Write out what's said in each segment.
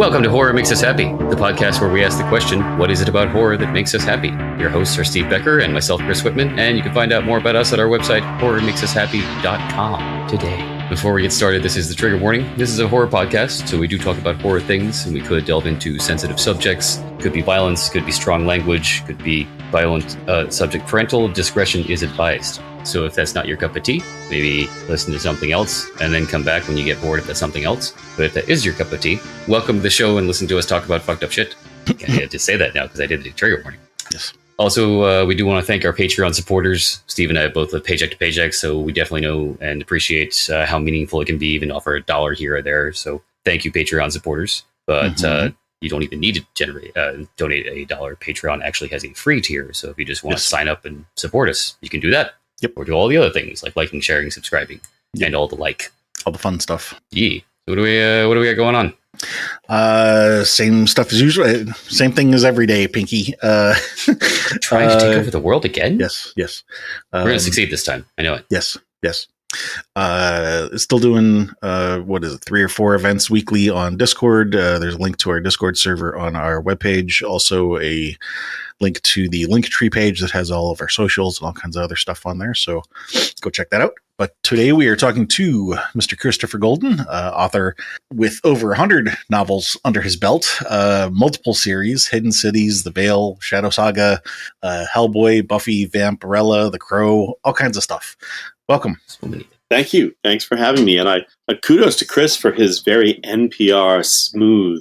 Welcome to Horror Makes Us Happy, the podcast where we ask the question, what is it about horror that makes us happy? Your hosts are Steve Becker and myself, Chris Whitman, and you can find out more about us at our website, horrormakesushappy.com today. Before we get started, this is the trigger warning. This is a horror podcast, so we do talk about horror things, and we could delve into sensitive subjects. Could be violence, could be strong language, could be violent subject. Parental discretion is advised. So if that's not your cup of tea, maybe listen to something else and then come back when you get bored if that's something else. But if that is your cup of tea, welcome to the show and listen to us talk about fucked up shit. I had to say that now because I did the trigger warning. Yes. Also, we do want to thank our Patreon supporters. Steve and I both live paycheck to paycheck, so we definitely know and appreciate how meaningful it can be, even offer a dollar here or there. So thank you, Patreon supporters. But you don't even need to donate $1. Patreon actually has a free tier. So if you just want to sign up and support us, you can do that. Yep. Or do all the other things like liking, sharing, subscribing, and all the like. All the fun stuff. Yeah. So what do we got going on? Same stuff as usual. Same thing as every day, Pinky. Trying to take over the world again? Yes. We're going to succeed this time. I know it. Yes. Still doing, 3 or 4 events weekly on Discord. There's a link to our Discord server on our webpage. Also a link to the Linktree page that has all of our socials and all kinds of other stuff on there. So go check that out. But today we are talking to Mr. Christopher Golden, author with over 100 novels under his belt, multiple series, Hidden Cities, The Veil, Shadow Saga, Hellboy, Buffy, Vampirella, The Crow, all kinds of stuff. Welcome. Thank you. Thanks for having me. And I kudos to Chris for his very NPR smooth.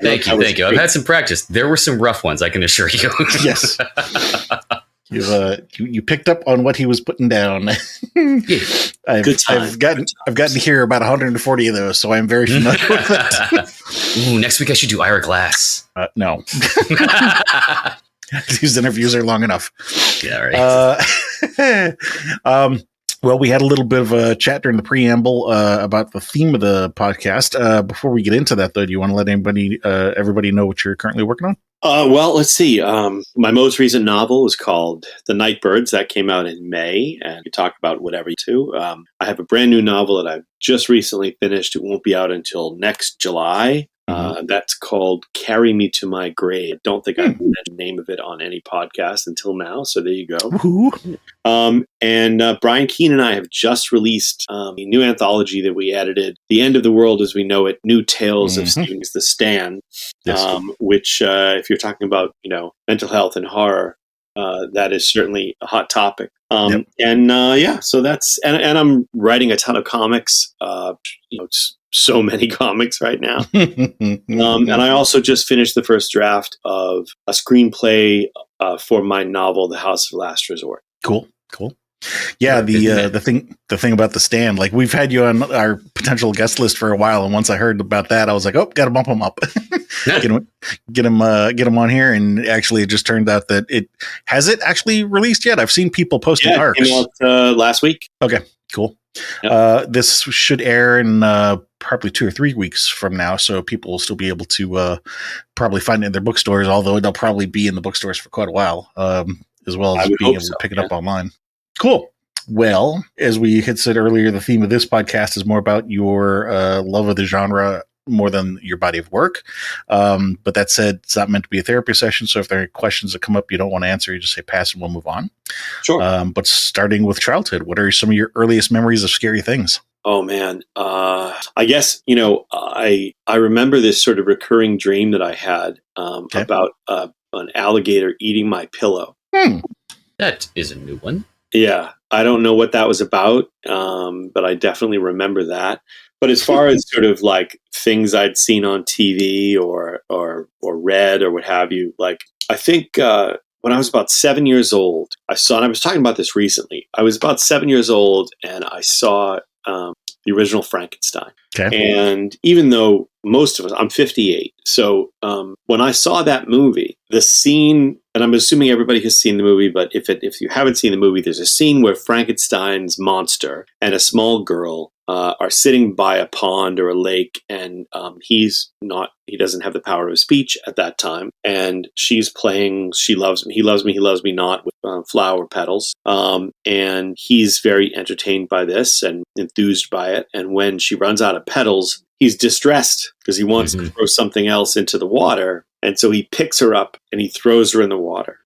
Thank you. I've had some practice. There were some rough ones, I can assure you. Yes. You picked up on what he was putting down. Yeah. I've gotten to hear about 140 of those, so I'm very familiar with it. Ooh, next week I should do Ira Glass. No. These interviews are long enough. Yeah, right. Well, we had a little bit of a chat during the preamble about the theme of the podcast. Before we get into that, though, do you want to let everybody know what you're currently working on? Well, let's see. My most recent novel is called The Nightbirds. That came out in May, and we talk about whatever you do. I have a brand new novel that I've just recently finished. It won't be out until next July. That's called Carry Me to My Grave. I don't think I've mentioned the name of it on any podcast until now, so there you go. And Brian Keane and I have just released a new anthology that we edited, The End of the World as We Know It, New Tales of Stephen's The Stand, which, if you're talking about, mental health and horror, that is certainly a hot topic. So that's, and I'm writing a ton of comics, so many comics right now. And I also just finished the first draft of a screenplay for my novel, The House of Last Resort. Cool. Yeah, the thing about The Stand, like we've had you on our potential guest list for a while, and once I heard about that, I was like, oh, got to bump him up, get him on here. And actually, it just turned out that it actually released yet. I've seen people posting arcs. It came out last week. Okay, cool. Yep. This should air in probably 2 or 3 weeks from now, so people will still be able to probably find it in their bookstores, although they'll probably be in the bookstores for quite a while, as well as being able to pick it up online. Cool. Well, as we had said earlier, the theme of this podcast is more about your love of the genre more than your body of work. But that said, it's not meant to be a therapy session. So if there are questions that come up you don't want to answer, you just say pass and we'll move on. Sure. But starting with childhood, what are some of your earliest memories of scary things? Oh, man. I guess, I remember this sort of recurring dream that I had about an alligator eating my pillow. That is a new one. Yeah. I don't know what that was about, but I definitely remember that. But as far as sort of like things I'd seen on TV or read or what have you, like I think when I was about 7 years old, and I was talking about this recently, I was about 7 years old and I saw the original Frankenstein. Okay. And even though most of us, I'm 58. So when I saw that movie, the scene, and I'm assuming everybody has seen the movie, but if you haven't seen the movie, there's a scene where Frankenstein's monster and a small girl are sitting by a pond or a lake, and he doesn't have the power of speech at that time, and she's playing She Loves Me, He Loves Me, He Loves Me Not with flower petals, and he's very entertained by this and enthused by it, and when she runs out of petals, he's distressed because he wants to throw something else into the water. And so he picks her up and he throws her in the water.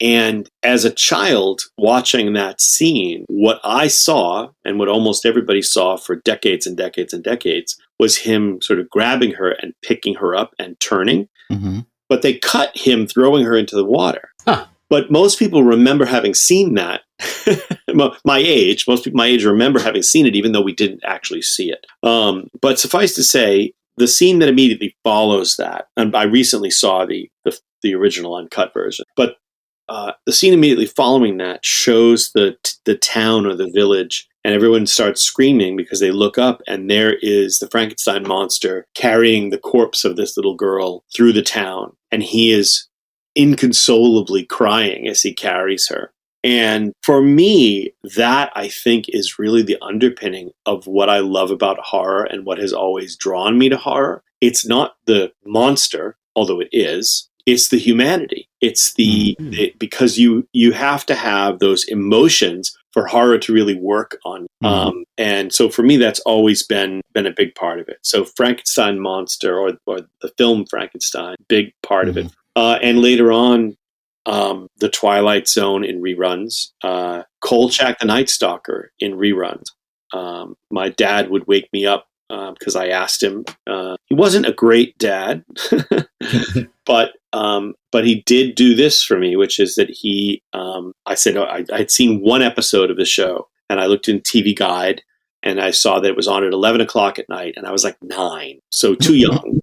And as a child watching that scene, what I saw and what almost everybody saw for decades and decades and decades was him sort of grabbing her and picking her up and turning. But they cut him throwing her into the water. But most people remember having seen that. Most people my age remember having seen it, even though we didn't actually see it. But suffice to say, the scene that immediately follows that, and I recently saw the original uncut version, but the scene immediately following that shows the town or the village, and everyone starts screaming because they look up, and there is the Frankenstein monster carrying the corpse of this little girl through the town, and he is inconsolably crying as he carries her. And for me, that I think is really the underpinning of what I love about horror and what has always drawn me to horror. It's not the monster, although it is. It's the humanity. It's because you have to have those emotions for horror to really work on. And so for me, that's always been a big part of it. So Frankenstein monster or the film Frankenstein, big part of it. And later on, The Twilight Zone in reruns, Kolchak the Night Stalker in reruns. My dad would wake me up because I asked him. He wasn't a great dad, but he did do this for me, which is that I said I'd seen one episode of the show, and I looked in TV Guide, and I saw that it was on at 11 o'clock at night, and I was like 9, so too young.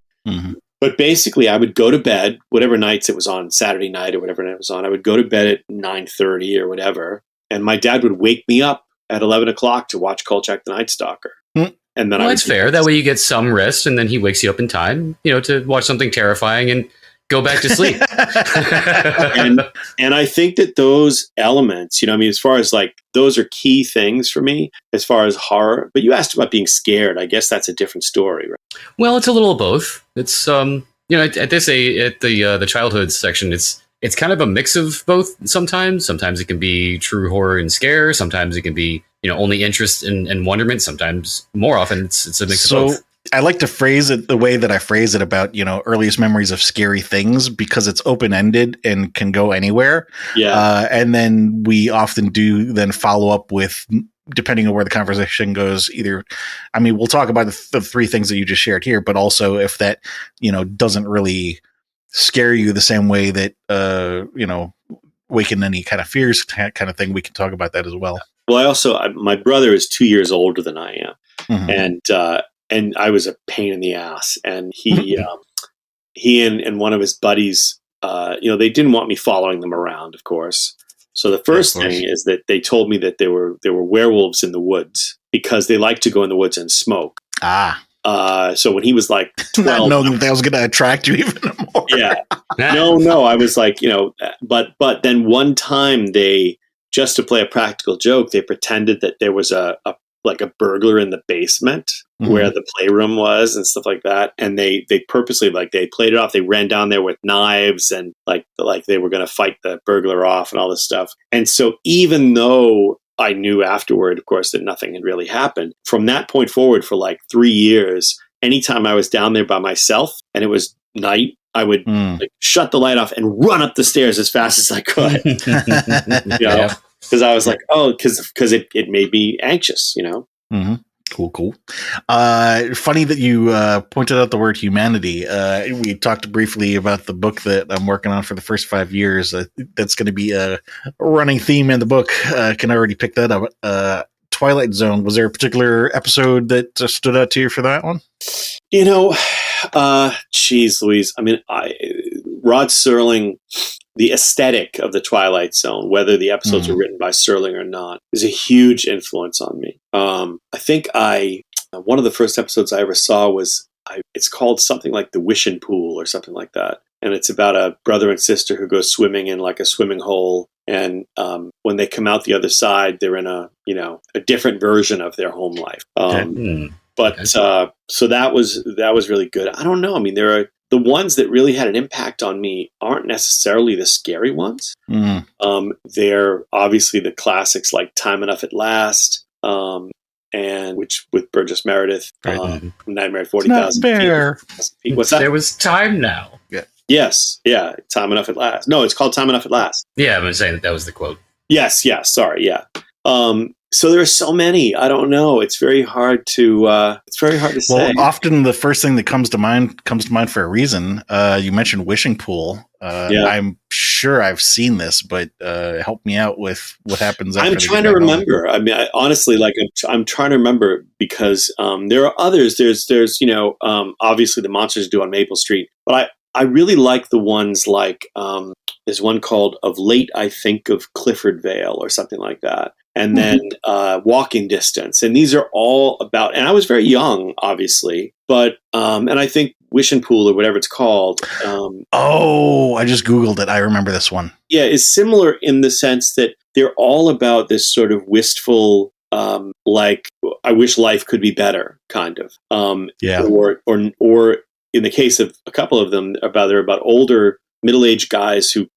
But basically, I would go to bed, whatever nights it was on, Saturday night or whatever night it was on, I would go to bed at 9:30 or whatever, and my dad would wake me up at 11 o'clock to watch Kolchak the Night Stalker. And then that's fair. That way you get some rest, and then he wakes you up in time, to watch something terrifying and go back to sleep. and I think that those elements, as far as those are key things for me as far as horror. But you asked about being scared. I guess that's a different story, right? Well, it's a little of both. It's at this age, at the childhood section, it's kind of a mix of both. Sometimes it can be true horror and scare. Sometimes it can be only interest and wonderment. Sometimes, more often, it's a mix of both. I like to phrase it the way that I phrase it about, earliest memories of scary things, because it's open-ended and can go anywhere. Yeah. And then we often do then follow up with, depending on where the conversation goes, we'll talk about the 3 things that you just shared here, but also if that, doesn't really scare you the same way that, waken any kind of fears kind of thing, we can talk about that as well. Well, my brother is 2 years older than I am. And I was a pain in the ass. And he and one of his buddies, they didn't want me following them around, of course. So the first thing is that they told me that there were werewolves in the woods because they like to go in the woods and smoke. So when he was like 12, not knowing that was going to attract you even more. Yeah. No. I was like, but then one time they, just to play a practical joke, they pretended that there was a burglar in the basement where the playroom was and stuff like that. And they purposely, they played it off. They ran down there with knives and like they were going to fight the burglar off and all this stuff. And so even though I knew afterward, of course, that nothing had really happened, from that point forward for 3 years, anytime I was down there by myself and it was night, I would shut the light off and run up the stairs as fast as I could. Because I was like, because it made me anxious, Cool. Funny that you pointed out the word humanity. We talked briefly about the book that I'm working on for the first 5 years. That's going to be a running theme in the book. I can already pick that up. Twilight Zone. Was there a particular episode that stood out to you for that one? Geez Louise. Rod Serling, the aesthetic of the Twilight Zone, whether the episodes were written by Serling or not, is a huge influence on me. I think I one of the first episodes I ever saw was, it's called something like The Wishing Pool or something like that. And it's about a brother and sister who go swimming in like a swimming hole. And when they come out the other side, they're in a different version of their home life. But so that was really good. I don't know. I mean, there are the ones that really had an impact on me aren't necessarily the scary ones. They're obviously the classics like Time Enough at Last, and which with Burgess Meredith, Nightmare at 40,000 Feet. What's that? There was time now. Yeah. Yes. Yeah. Time Enough at Last. No, it's called Time Enough at Last. Yeah, I'm saying that was the quote. Yes. Yeah. Sorry. Yeah. So there are so many. I don't know. It's very hard to say. Well, often the first thing that comes to mind for a reason. You mentioned Wishing Pool. I'm sure I've seen this, but help me out with what happens. I'm trying to remember. I mean, honestly, I'm trying to remember because there are others. There's obviously the Monsters Do on Maple Street, but I really like the ones like there's one called Of Late I Think of Clifford Vale or something like that. And then Walking Distance. And these are all about, and I was very young, obviously, but, and I think Wishing Pool or whatever it's called. I just Googled it. I remember this one. Yeah, is similar in the sense that they're all about this sort of wistful, like, I wish life could be better, kind of. Or in the case of a couple of them, they're about older, middle-aged guys who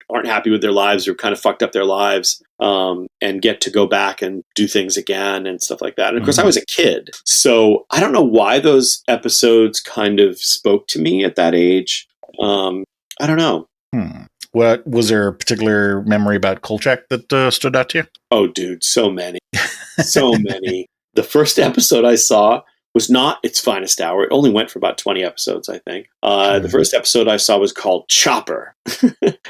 aren't happy with their lives or kind of fucked up their lives, and get to go back and do things again and stuff like that. And of course I was a kid, so I don't know why those episodes kind of spoke to me at that age. I don't know. What was there a particular memory about Kolchak that stood out to you? Oh dude, so many. The first episode I saw was not its finest hour. It only went for about 20 episodes, I think. The first episode I saw was called Chopper.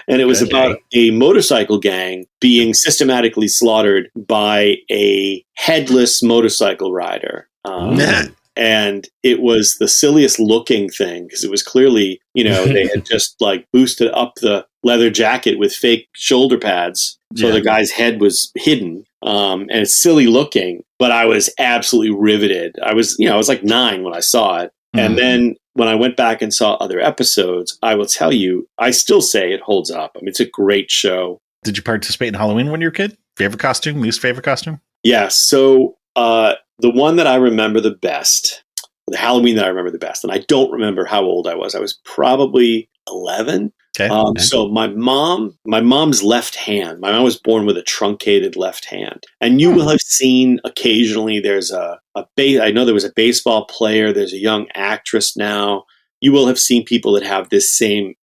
And it was about a motorcycle gang being systematically slaughtered by a headless motorcycle rider. And it was the silliest looking thing because it was clearly, they had just like boosted up the leather jacket with fake shoulder pads. So the guy's head was hidden. And it's silly looking, but I was absolutely riveted. I was like 9 when I saw it. And then when I went back and saw other episodes, I will tell you, I still say it holds up. I mean, it's a great show. Did you participate in Halloween when you were a kid? Favorite costume? Least favorite costume? Yeah. So, the one that I remember the best, the Halloween that I remember the best, and I don't remember how old I was probably 11. Okay. So my mom's left hand, my mom was born with a truncated left hand. And you will have seen occasionally there's I know there was a baseball player, there's a young actress now. You will have seen people that have this same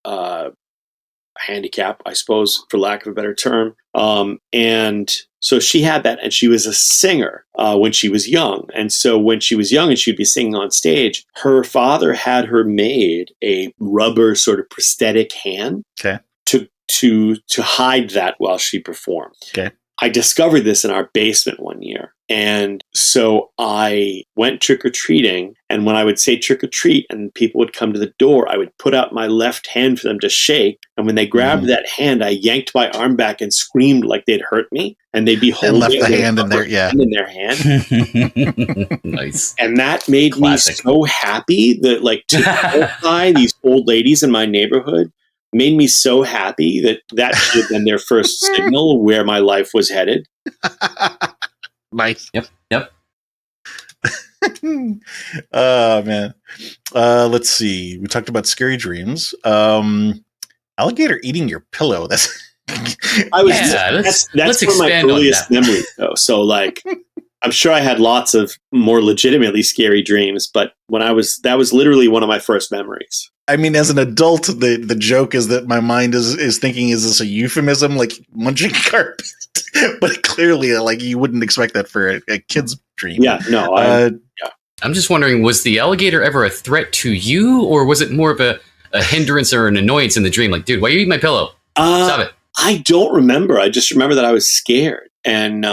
handicap, I suppose, for lack of a better term. And so she had that, and she was a singer when she was young. And so when she was young and she'd be singing on stage, her father had her made a rubber sort of prosthetic hand to hide that while she performed. Okay. I discovered this in our basement one year. And so I went trick-or-treating, and when I would say trick-or-treat and people would come to the door, I would put out my left hand for them to shake. And when they grabbed that hand, I yanked my arm back and screamed like they'd hurt me. And they'd be holding left the hand in their hand. Nice. And that made me so happy that, like, to terrify these old ladies in my neighborhood made me so happy that should have been their first signal where my life was headed. Nice. Yep. Oh man. Let's see. We talked about scary dreams. Alligator eating your pillow. That's let's one of my earliest memories though. So like I'm sure I had lots of more legitimately scary dreams, but that was literally one of my first memories. I mean, as an adult, the joke is that my mind is thinking, is this a euphemism, like munching carpet? But clearly, like, you wouldn't expect that for a kid's dream. Yeah, no. I'm just wondering, was the alligator ever a threat to you, or was it more of a hindrance or an annoyance in the dream? Like, dude, why are you eating my pillow? Stop it. I don't remember. I just remember that I was scared. And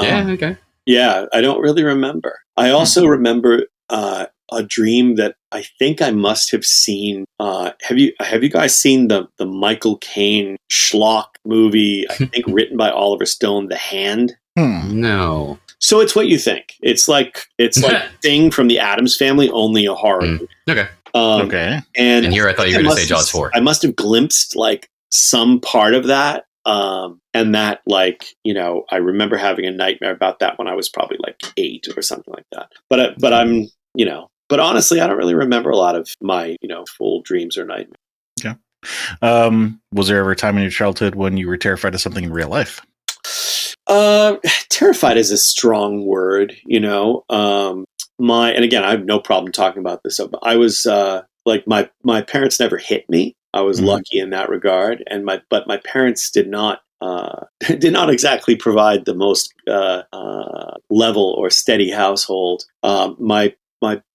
yeah, I don't really remember. I also remember a dream that I think I must have seen. Have you guys seen the Michael Caine schlock movie? I think written by Oliver Stone, The Hand. No. So it's what you think. It's like Thing from the Addams Family, only a horror movie. Okay. Okay. And here I thought you were going to say Jaws 4. I must have glimpsed like some part of that. And that, like, you know, I remember having a nightmare about that when I was probably like 8 or something like that. But I'm, you know, but honestly, I don't really remember a lot of my, you know, full dreams or nightmares. Okay. Was there ever a time in your childhood when you were terrified of something in real life? Terrified is a strong word, you know. And again, I have no problem talking about this. But I was like my parents never hit me. I was lucky in that regard, but my parents did not exactly provide the most level or steady household. My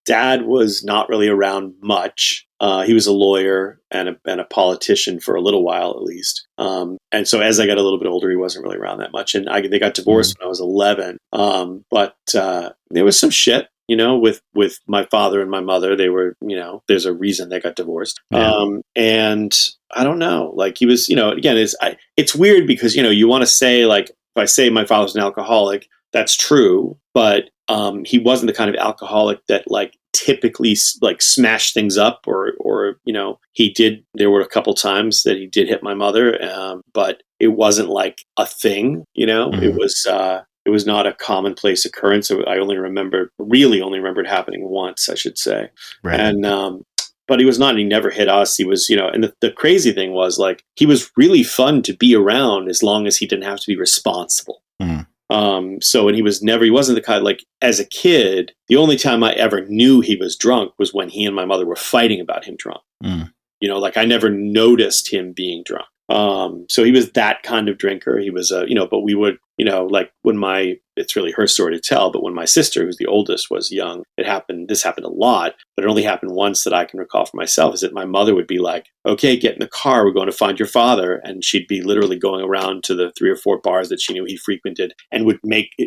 dad was not really around much. He was a lawyer and a politician for a little while, at least. And so as I got a little bit older, he wasn't really around that much. And they got divorced when I was 11. But there was some shit, you know, with my father and my mother. They were, you know, there's a reason they got divorced. Yeah. And I don't know, like he was, you know, again, it's weird because, you know, you want to say, like, if I say my father's an alcoholic, that's true. But he wasn't the kind of alcoholic that like typically like smash things up or you know, there were a couple times that he did hit my mother, but it wasn't like a thing, you know. It was not a commonplace occurrence. I only remembered it happening once, I should say. Right. And but he never hit us. He was, you know, and the crazy thing was, like, he was really fun to be around as long as he didn't have to be responsible. So, and he wasn't the kind, like, as a kid, the only time I ever knew he was drunk was when he and my mother were fighting about him drunk. You know, like, I never noticed him being drunk. So he was that kind of drinker. He was, you know, but we would, you know, like it's really her story to tell, but when my sister, who's the oldest, was young, this happened a lot, but it only happened once that I can recall for myself, is that my mother would be like, okay, get in the car, we're going to find your father. And she'd be literally going around to the 3 or 4 bars that she knew he frequented, and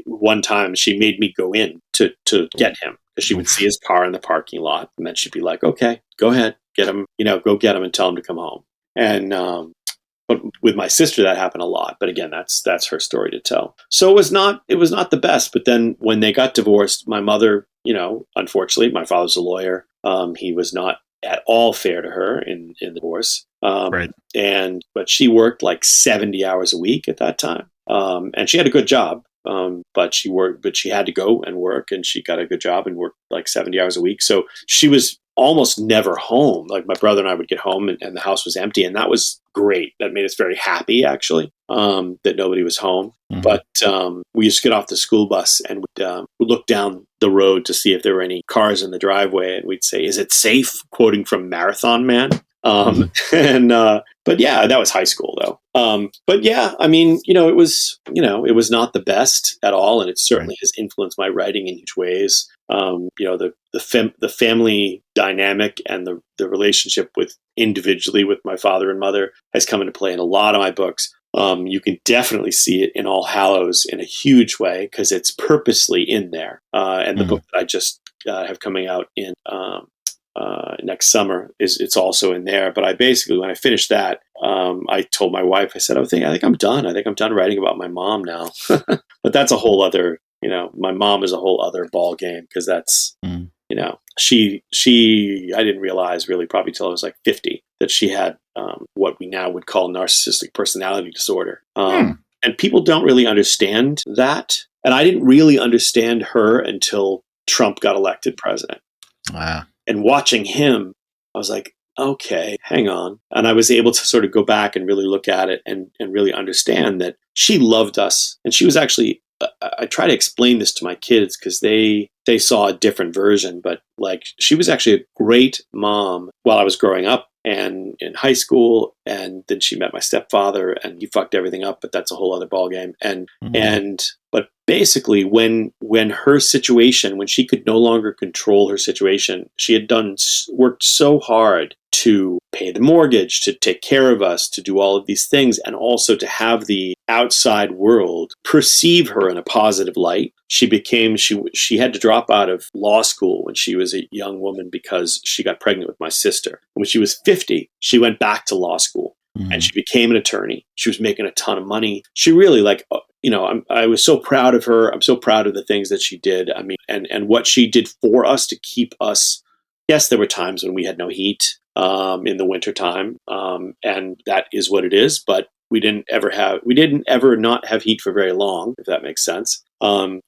one time she made me go in to get him, because she would see his car in the parking lot. And then she'd be like, okay, go ahead, get him, you know, go get him and tell him to come home. And, but with my sister, that happened a lot. But again, that's her story to tell. So it was not the best. But then when they got divorced, my mother, you know, unfortunately, my father's a lawyer. He was not at all fair to her in the divorce. Right. But she worked like 70 hours a week at that time. And she had a good job. But she had to go and work, and she got a good job and worked like 70 hours a week. So she was almost never home. Like, my brother and I would get home and the house was empty, and that was great. That made us very happy, actually, that nobody was home. But we used to get off the school bus and would look down the road to see if there were any cars in the driveway, and we'd say, "Is it safe?" Quoting from Marathon Man. But yeah, that was high school though. But yeah, I mean, you know, it was not the best at all. And it certainly has influenced my writing in huge ways. You know, the family dynamic and the relationship individually with my father and mother has come into play in a lot of my books. You can definitely see it in All Hallows in a huge way, because it's purposely in there. And the book that I just have coming out in next summer it's also in there. But I basically, when I finished that, I told my wife, I said, I think I'm done. I think I'm done writing about my mom now. But that's a whole other, you know, my mom is a whole other ball game, because that's, you know, she I didn't realize really probably till I was like 50 that she had what we now would call narcissistic personality disorder. And people don't really understand that. And I didn't really understand her until Trump got elected president. Wow. And watching him, I was like, okay, hang on. And I was able to sort of go back and really look at it and really understand that she loved us. And she was actually, I try to explain this to my kids because they saw a different version, but like, she was actually a great mom while I was growing up and in high school. And then she met my stepfather and he fucked everything up, but that's a whole other ballgame. But basically when her situation, when she could no longer control her situation, she had worked so hard to pay the mortgage, to take care of us, to do all of these things, and also to have the outside world perceive her in a positive light. She had to drop out of law school when she was a young woman because she got pregnant with my sister. When she was 50, she went back to law school. And she became an attorney. She was making a ton of money. She really I was so proud of her. I'm so proud of the things that she did. I mean, and what she did for us to keep us. Yes, there were times when we had no heat in the wintertime, and that is what it is. But we didn't ever not have heat for very long, if that makes sense.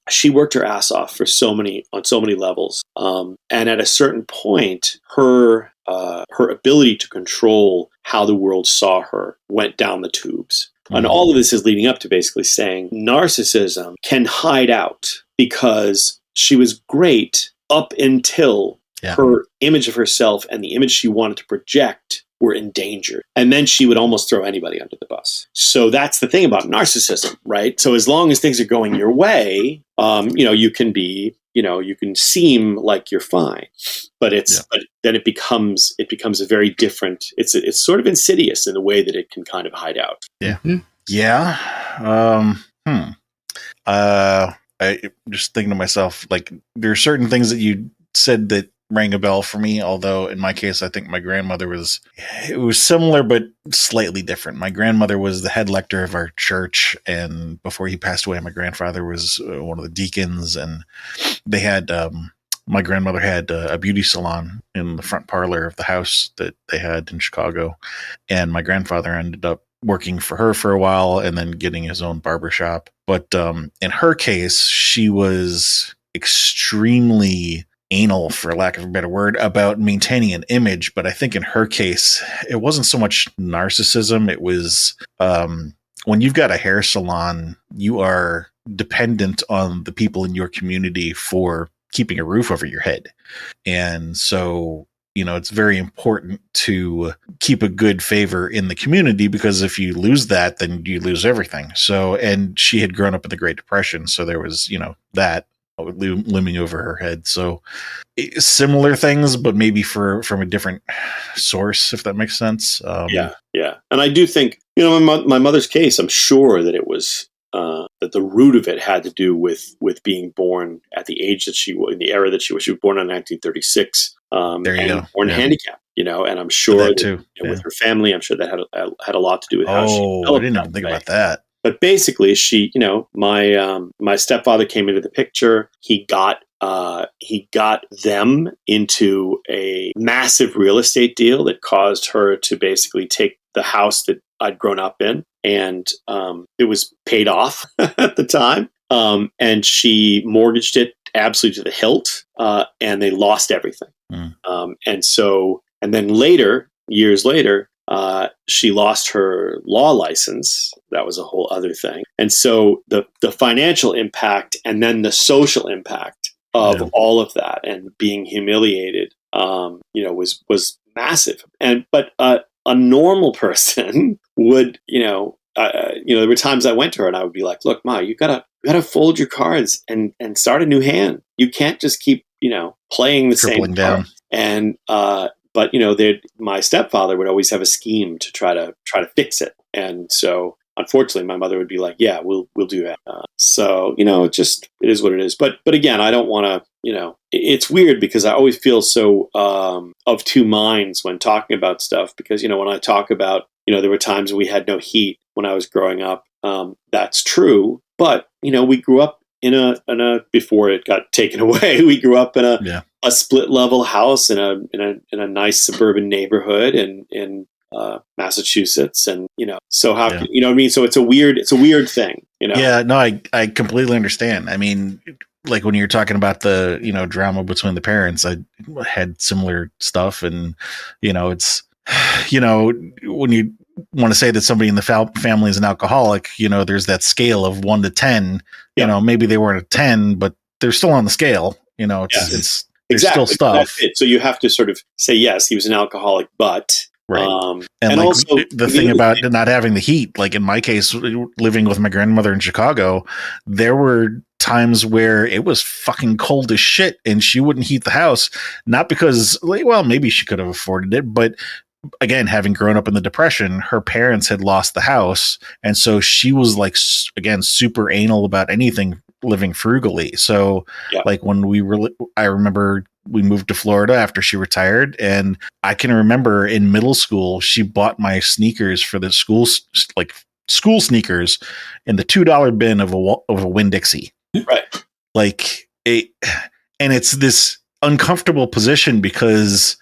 She worked her ass off on so many levels, and at a certain point, her ability to control how the world saw her went down the tubes. And all of this is leading up to basically saying narcissism can hide out, because she was great up until her image of herself and the image she wanted to project were endangered. And then she would almost throw anybody under the bus. So that's the thing about narcissism, right? So as long as things are going your way, you can be, you can seem like you're fine, but but then it becomes a very different, it's sort of insidious in the way that it can kind of hide out. Yeah. Yeah. I just thinking to myself, like, there are certain things that you said that rang a bell for me, although in my case, I think my grandmother was similar, but slightly different. My grandmother was the head lector of our church, and before he passed away, my grandfather was one of the deacons, and they had, my grandmother had a beauty salon in the front parlor of the house that they had in Chicago, and my grandfather ended up working for her for a while and then getting his own barbershop. But in her case, she was extremely anal, for lack of a better word, about maintaining an image. But I think in her case, it wasn't so much narcissism. It was when you've got a hair salon, you are dependent on the people in your community for keeping a roof over your head. And so, it's very important to keep a good favor in the community, because if you lose that, then you lose everything. So, and she had grown up in the Great Depression. So there was, that looming over her head. So similar things, but maybe from a different source, if that makes sense. Yeah. And I do think, in my mother's case, I'm sure that it was, that the root of it had to do with being born at the age that she was, in the era that she was born in 1936. There you go. Born handicapped, and I'm sure that too. With her family, I'm sure that had a lot to do with how she developed. I didn't even think about that. But basically, she, my stepfather came into the picture. He got them into a massive real estate deal that caused her to basically take the house that I'd grown up in, and it was paid off at the time. And she mortgaged it absolutely to the hilt, and they lost everything. And then years later, she lost her law license. That was a whole other thing. And so the financial impact and then the social impact of all of that and being humiliated, was massive. But a normal person would, there were times I went to her and I would be like, look, Ma, you gotta fold your cards and start a new hand. You can't just keep, playing the same down. And, but my stepfather would always have a scheme to try to fix it. And so unfortunately my mother would be like, yeah, we'll do that. So, it is what it is. But again, I don't want to, it's weird because I always feel so, of two minds when talking about stuff, because, when I talk about, there were times we had no heat when I was growing up. That's true. But, we grew up in a before it got taken away, we grew up in a split level house in a nice suburban neighborhood in Massachusetts. And, so how, you know what I mean? So it's a weird thing, Yeah, no, I completely understand. I mean, like when you're talking about the, drama between the parents, I had similar stuff. And, it's, when you want to say that somebody in the family is an alcoholic, there's that scale of 1 to 10, maybe they weren't a 10, but they're still on the scale, it's there's still stuff. So you have to sort of say, yes, he was an alcoholic, but right. And like also the thing about not having the heat, like in my case, living with my grandmother in Chicago, there were times where it was fucking cold as shit and she wouldn't heat the house, not because, well, maybe she could have afforded it, but again, having grown up in the Depression, her parents had lost the house. And so she was like, again, super anal about anything, living frugally. So like when I remember we moved to Florida after she retired, and I can remember in middle school, she bought my sneakers for the school, like school sneakers in the $2 bin of a Winn-Dixie. Right. Like and it's this uncomfortable position because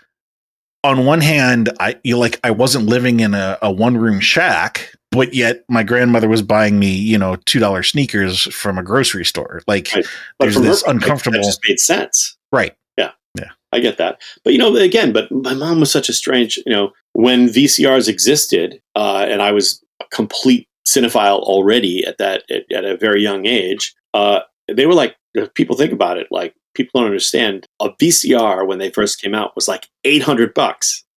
on one hand, I wasn't living in a one-room shack, but yet my grandmother was buying me, $2 sneakers from a grocery store. Like, right. But there's this uncomfortable. That just made sense, right? Yeah, yeah, I get that. But again, but my mom was such a strange. When VCRs existed, and I was a complete cinephile already at a very young age. They were like, if people think about it, like, people don't understand, a VCR when they first came out was like $800.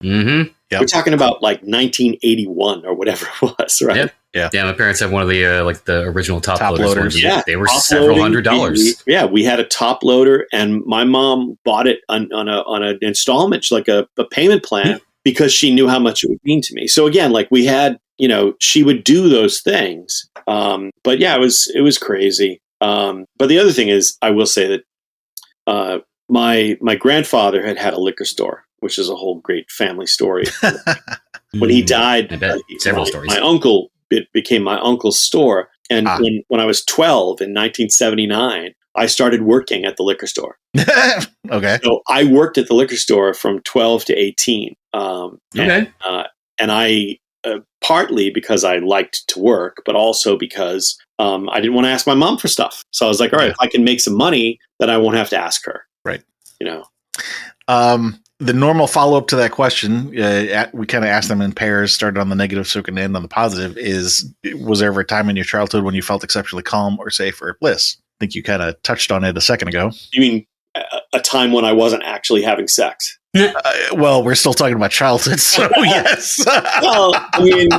Mm-hmm. Yep. We're talking about like 1981 or whatever it was, right? Yep. Yeah, my parents have one of the the original top loaders. Yeah, they were several $100s. We had a top loader, and my mom bought it on an installment, like a payment plan, because she knew how much it would mean to me. So again, like, we had, she would do those things. But yeah, it was crazy. But the other thing is, I will say that my grandfather had a liquor store, which is a whole great family story. When he died, I bet. Several stories. My uncle, it became my uncle's store. And when I was 12 in 1979, I started working at the liquor store. Okay. So I worked at the liquor store from 12 to 18. Okay. And I, partly because I liked to work, but also because I didn't want to ask my mom for stuff. So I was like, all right, if I can make some money, then I won't have to ask her. Right. The normal follow-up to that question, we kind of asked them in pairs, started on the negative so we can end on the positive, was there ever a time in your childhood when you felt exceptionally calm or safe or bliss? I think you kind of touched on it a second ago. You mean a time when I wasn't actually having sex? Well, we're still talking about childhood, so yes. Well, I mean,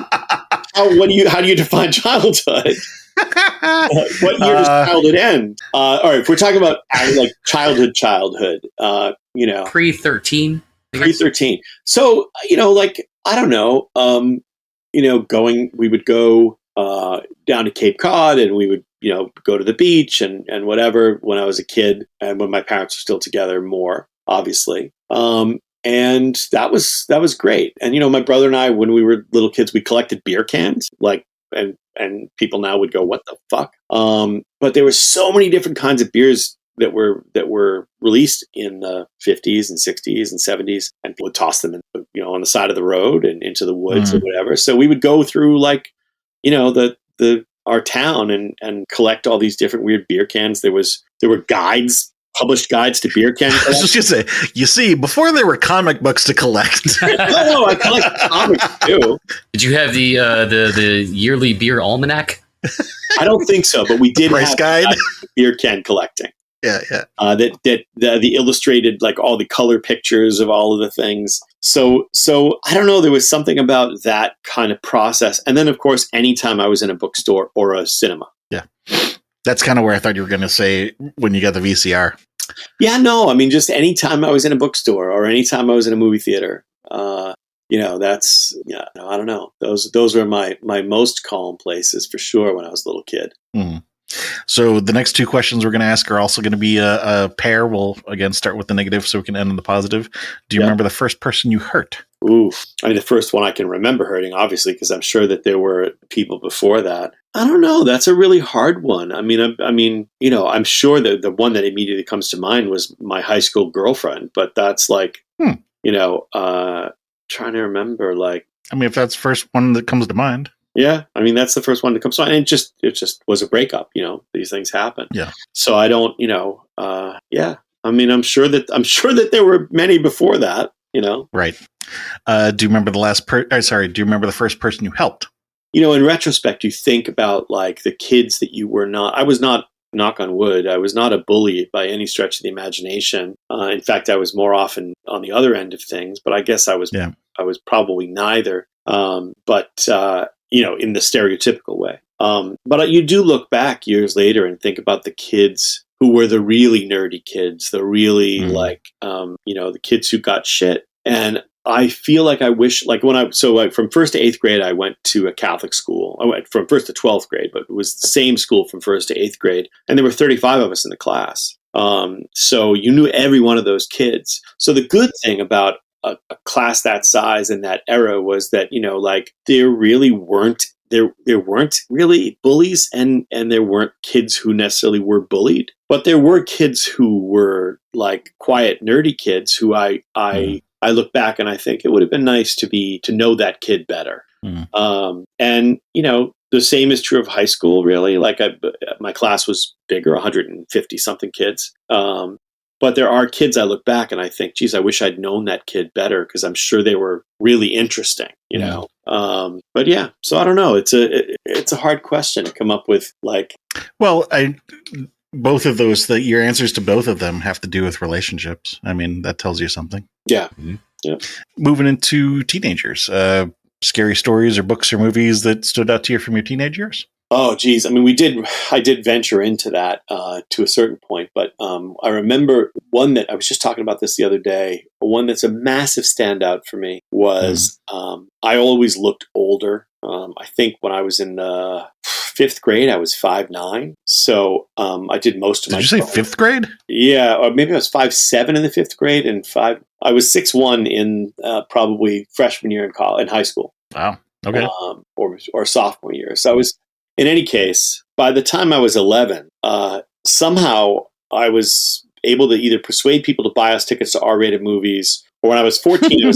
how do you define childhood? What year does childhood end? All right, if we're talking about like childhood, pre-13. Pre-13. So, like, I don't know, we would go down to Cape Cod, and we would, go to the beach and whatever when I was a kid, and when my parents were still together more, obviously. And that was great. And, my brother and I, when we were little kids, we collected beer cans, like, and people now would go, what the fuck? But there were so many different kinds of beers that were released in the 50s and 60s and 70s, and people would toss them on the side of the road and into the woods or whatever. So we would go through, like, our town and collect all these different weird beer cans. There were published guides to beer cans. I was just gonna say, you see, before there were comic books to collect. No, I collect comics too. Did you have the yearly beer almanac? I don't think so, but we did have guide beer can collecting. Yeah. The illustrated, like, all the color pictures of all of the things. So I don't know. There was something about that kind of process. And then, of course, anytime I was in a bookstore or a cinema. Yeah. That's kind of where I thought you were going to say when you got the VCR. Yeah, no, I mean, just anytime I was in a bookstore or anytime I was in a movie theater, I don't know. Those were my most calm places for sure when I was a little kid. Mm-hmm. So the next two questions we're going to ask are also going to be a pair. We'll again start with the negative so we can end on the positive. Do you remember the first person you hurt? Oof. I mean, the first one I can remember hurting, obviously, because I'm sure that there were people before that. I don't know. That's a really hard one. I mean, I'm sure that the one that immediately comes to mind was my high school girlfriend, but that's like, trying to remember, like, I mean, if that's the first one that comes to mind. Yeah, I mean, that's the first one that comes to mind. And it just was a breakup. These things happen. Yeah. So I don't, yeah. I mean, I'm sure that there were many before that. Right. Do you remember do you remember the first person you helped? In retrospect, you think about, like, the kids that you were not. I was not, knock on wood, I was not a bully by any stretch of the imagination. In fact, I was more often on the other end of things. But I guess I was probably neither. But in the stereotypical way. But you do look back years later and think about the kids who were the really nerdy kids, the really the kids who got shit. And I feel like I wish, like, from 1st to 8th grade, I went to a Catholic school. I went from 1st to 12th grade, but it was the same school from 1st to 8th grade. And there were 35 of us in the class. So you knew every one of those kids. So the good thing about a class that size in that era was that, there really weren't there weren't really bullies, and there weren't kids who necessarily were bullied, but there were kids who were like quiet, nerdy kids who I look back and I think it would have been nice to know that kid better. And the same is true of high school, really. Like my class was bigger, 150 something kids. But there are kids I look back and I think, geez, I wish I'd known that kid better, because I'm sure they were really interesting, But yeah, so I don't know. It's a hard question to come up with. Like, well, both of those, your answers to both of them have to do with relationships. I mean, that tells you something. Yeah. Mm-hmm. Yeah. Moving into teenagers, scary stories or books or movies that stood out to you from your teenage years? Oh, geez. I mean, I did venture into that to a certain point, but I remember one that I was just talking about this the other day. One that's a massive standout for me was I always looked older. I think when I was in fifth grade, I was 5'9". So I did most of my. Did you say fifth grade? Yeah, or maybe I was 5'7" in the fifth grade, and I was 6'1" in probably freshman year in high school. Wow. Okay. Or sophomore year. So I was. In any case, by the time I was 11, somehow I was able to either persuade people to buy us tickets to R-rated movies, or when I was 14, I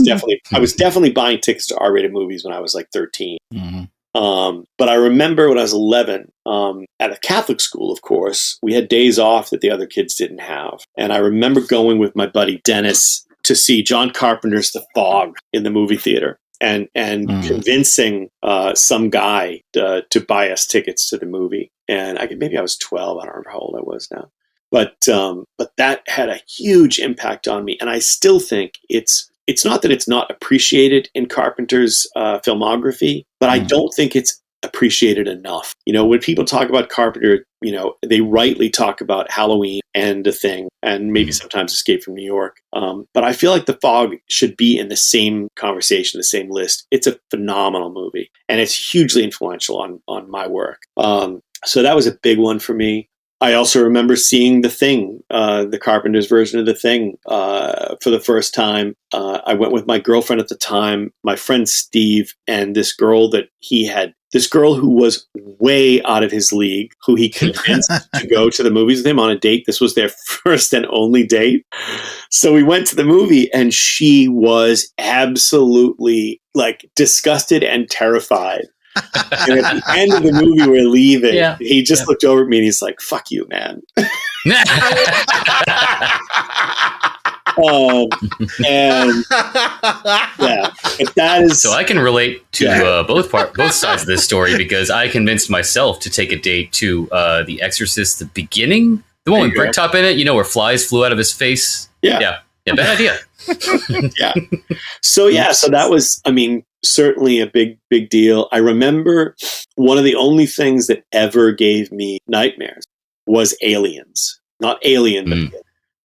was definitely buying tickets to R-rated movies when I was like 13. Mm-hmm. But I remember when I was 11, at a Catholic school, of course, we had days off that the other kids didn't have. And I remember going with my buddy Dennis to see John Carpenter's The Fog in the movie theater. And convincing some guy to buy us tickets to the movie. And maybe I was 12. I don't remember how old I was now. But that had a huge impact on me. And I still think it's not that it's not appreciated in Carpenter's filmography, but I don't think it's appreciated enough. When people talk about Carpenter, they rightly talk about Halloween and The Thing, and maybe sometimes Escape from New York. But I feel like The Fog should be in the same conversation, the same list. It's a phenomenal movie, and it's hugely influential on my work. So that was a big one for me. I also remember seeing The Thing, the Carpenter's version of The Thing, for the first time. I went with my girlfriend at the time, my friend Steve, and this girl who was way out of his league, who he convinced to go to the movies with him on a date. This was their first and only date. So we went to the movie, and she was absolutely like disgusted and terrified. And at the end of the movie, we're leaving. He just looked over at me and he's like, "Fuck you, man." And but that is so I can relate to both sides of this story, because I convinced myself to take a date to The Exorcist, the beginning, the one with Bricktop in it, where flies flew out of his face. Yeah, bad idea. So that was, certainly a big deal. I remember one of the only things that ever gave me nightmares was Aliens. Not Alien,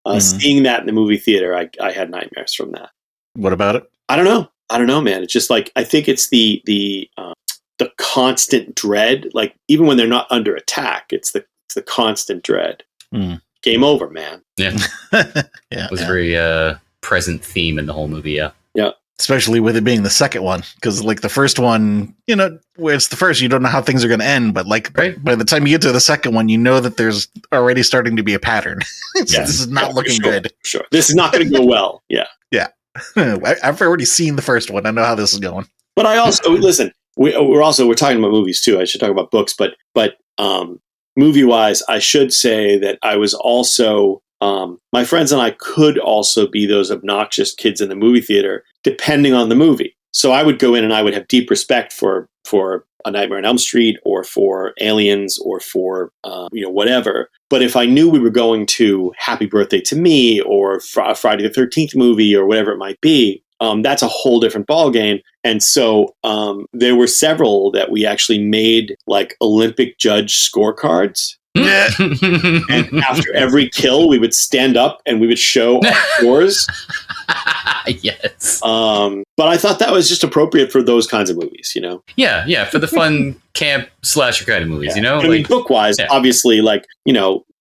but seeing that in the movie theater, I had nightmares from that. What about it? I don't know, man. It's just like, I think it's the constant dread. Like, even when they're not under attack, it's the constant dread. Game over, man. Yeah. It was a very present theme in the whole movie. Yeah. Especially with it being the second one, because like the first one, where it's the first, you don't know how things are going to end, but like by the time you get to the second one, that there's already starting to be a pattern. This is not looking good. Sure, this is not going to go well. Yeah. I've already seen the first one. I know how this is going. But I also listen. We're talking about movies too. I should talk about books, but movie wise, I should say that I was also. My friends and I could also be those obnoxious kids in the movie theater, depending on the movie. So I would go in and I would have deep respect for A Nightmare on Elm Street, or for Aliens, or for whatever. But if I knew we were going to Happy Birthday to Me, or Friday the 13th movie, or whatever it might be, that's a whole different ballgame. And so there were several that we actually made like Olympic judge scorecards. And after every kill, we would stand up and we would show our scores. Yes. But I thought that was just appropriate for those kinds of movies, Yeah, for the fun camp slasher kind of movies, book-wise, obviously,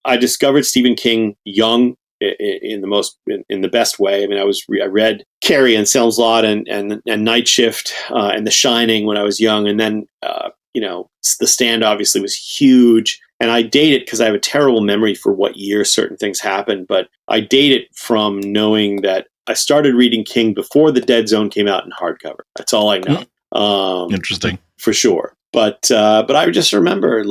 I discovered Stephen King young in the best way. I read Carrie and Salem's Lot and Night Shift and The Shining when I was young, and then The Stand obviously was huge. And I date it because I have a terrible memory for what year certain things happened. But I date it from knowing that I started reading King before The Dead Zone came out in hardcover. That's all I know. Interesting. For sure. But I just remember,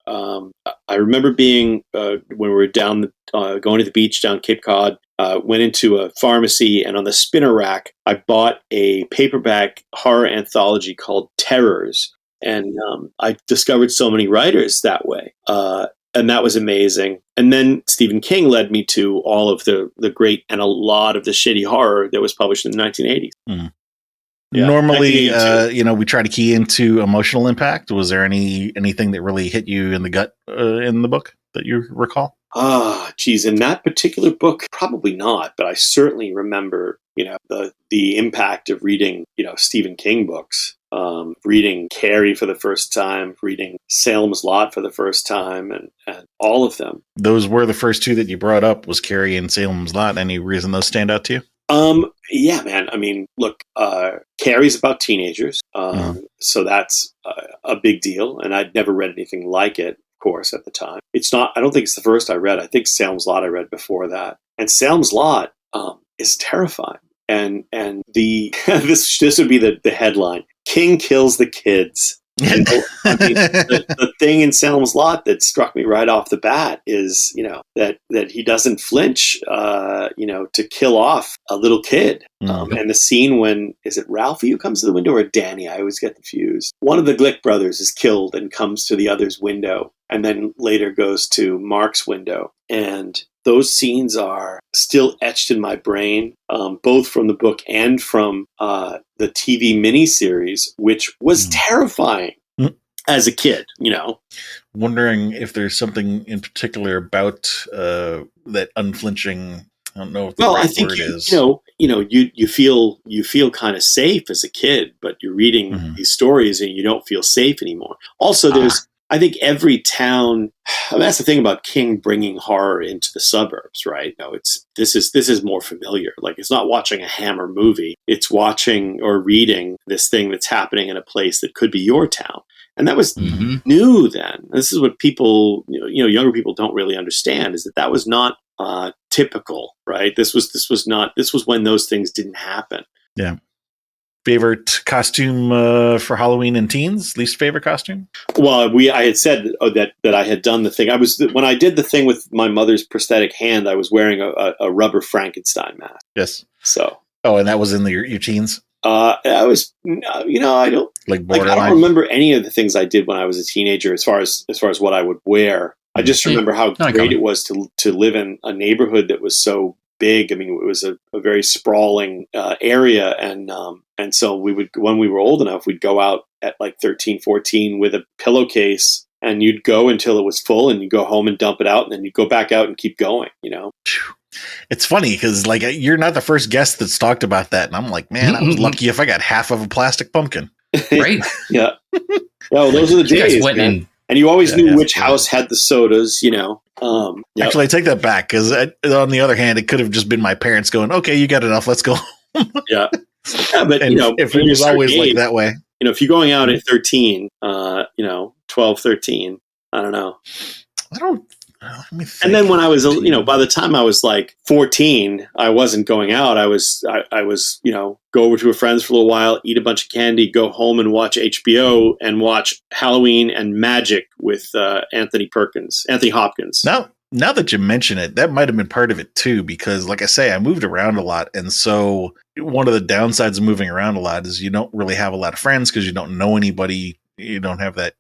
I remember being when we were down going to the beach down Cape Cod. Went into a pharmacy, and on the spinner rack, I bought a paperback horror anthology called Terrors, and I discovered so many writers that way, and that was amazing. And then Stephen King led me to all of the great and a lot of the shitty horror that was published in the 1980s. Mm. Yeah, normally, we try to key into emotional impact. Was there anything that really hit you in the gut in the book that you recall? Geez, in that particular book, probably not. But I certainly remember, the impact of reading, Stephen King books, reading Carrie for the first time, reading Salem's Lot for the first time, and all of them. Those were the first two that you brought up. Was Carrie and Salem's Lot? Any reason those stand out to you? Yeah, man. I mean, look, Carrie's about teenagers, so that's a big deal, and I'd never read anything like it, of course, at the time. It's not. I don't think it's the first I read. I think Salem's Lot I read before that, and Salem's Lot is terrifying. And the this would be the headline: King kills the kids. The thing in Salem's Lot that struck me right off the bat is, that he doesn't flinch, to kill off a little kid. And the scene when, is it Ralphie who comes to the window or Danny? I always get confused. One of the Glick brothers is killed and comes to the other's window, and then later goes to Mark's window. And those scenes are still etched in my brain, both from the book and from the TV miniseries, which was terrifying as a kid, Wondering if there's something in particular about that unflinching. I don't know if the right word is. You feel kind of safe as a kid, but you're reading these stories and you don't feel safe anymore. Also, there's I think every town. That's the thing about King bringing horror into the suburbs, right? No, this is more familiar. Like, it's not watching a Hammer movie; it's watching or reading this thing that's happening in a place that could be your town. And that was new then. This is what people, younger people don't really understand, is that was not typical, right? This was when those things didn't happen. Yeah. Favorite costume for Halloween and teens? Least favorite costume? Well, I had said that I had done the thing. When I did the thing with my mother's prosthetic hand, I was wearing a rubber Frankenstein mask. Yes. So. Oh, and that was in your teens? I was, I don't I don't remember any of the things I did when I was a teenager as far as what I would wear. I just remember how great it was to live in a neighborhood that was so big. I mean, it was a very sprawling area, and so we would, when we were old enough, we'd go out at like 13, 14 with a pillowcase, and you'd go until it was full, and you'd go home and dump it out, and then you'd go back out and keep going. It's funny because you're not the first guest that's talked about that, and I'm like, man, I was lucky if I got half of a plastic pumpkin. Right? Yeah. Well, those are the days, man. And you always knew which house had the sodas, Actually, I take that back, because on the other hand, it could have just been my parents going, okay, you got enough, let's go. Yeah, but if it was always like that way, if you're going out at 13, 12, 13, I don't know. And then when I was, by the time I was like 14, I wasn't going out. I was, go over to a friend's for a little while, eat a bunch of candy, go home and watch HBO and watch Halloween and Magic with Anthony Hopkins. Now that you mention it, that might have been part of it too, because like I say, I moved around a lot. And so one of the downsides of moving around a lot is you don't really have a lot of friends because you don't know anybody. You don't have that,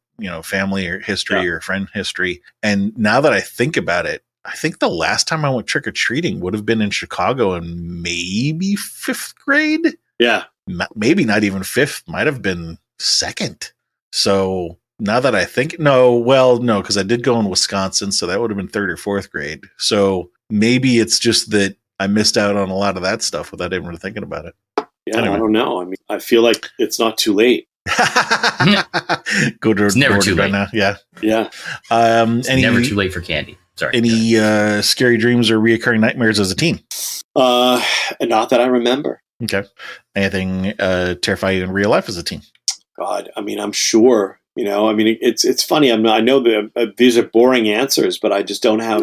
family or history or friend history. And now that I think about it, I think the last time I went trick-or-treating would have been in Chicago in maybe 5th grade. Yeah. Maybe not even 5th, might have been 2nd. So now that I think, no, because I did go in Wisconsin, so that would have been 3rd or 4th grade. So maybe it's just that I missed out on a lot of that stuff without even really thinking about it. Yeah, anyway. I don't know. I mean, I feel like it's not too late. It's never too late. Now. Yeah. It's never too late for candy. Sorry. Any scary dreams or reoccurring nightmares as a teen? Not that I remember. Okay. Anything terrify you in real life as a teen? God, I mean, I'm sure. I mean, it's funny. I know that these are boring answers, but I just don't have.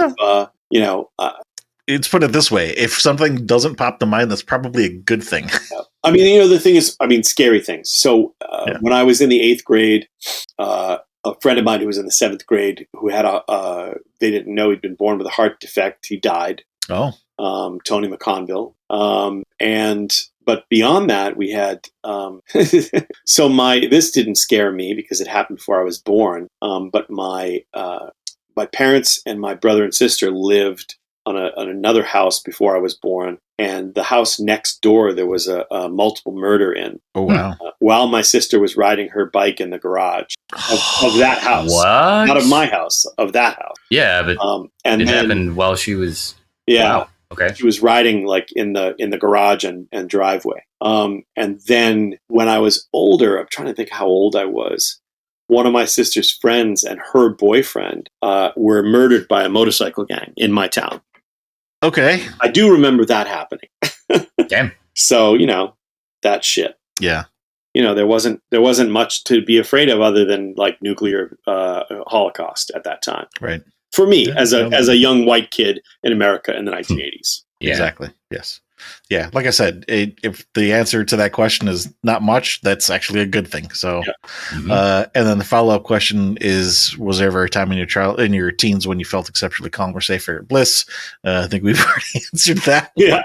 No. Let's put it this way: if something doesn't pop to mind, that's probably a good thing. I mean, the thing is, scary things. So when I was in the 8th grade, a friend of mine who was in the 7th grade, who had they didn't know he'd been born with a heart defect. He died. Oh. Tony McConville. But beyond that, we had, this didn't scare me because it happened before I was born. But my parents and my brother and sister lived on another house before I was born. And the house next door, there was a multiple murder in. Oh, wow. While my sister was riding her bike in the garage of that house. What? Not of my house, of that house. Yeah, but and it then, happened while she was... Yeah. Wow. Okay. She was riding like in the garage and driveway. And then when I was older, I'm trying to think how old I was. One of my sister's friends and her boyfriend were murdered by a motorcycle gang in my town. Okay. I do remember that happening. Damn. So, that shit. Yeah. There wasn't much to be afraid of other than like nuclear holocaust at that time. Right. For me, as a young white kid in America in the 1980s. Yeah. Exactly. Yes. Yeah. Like I said, if the answer to that question is not much, that's actually a good thing. So, and then the follow-up question is: was there ever a time in your teens when you felt exceptionally calm or safe or at bliss? I think we've already answered that. Yeah.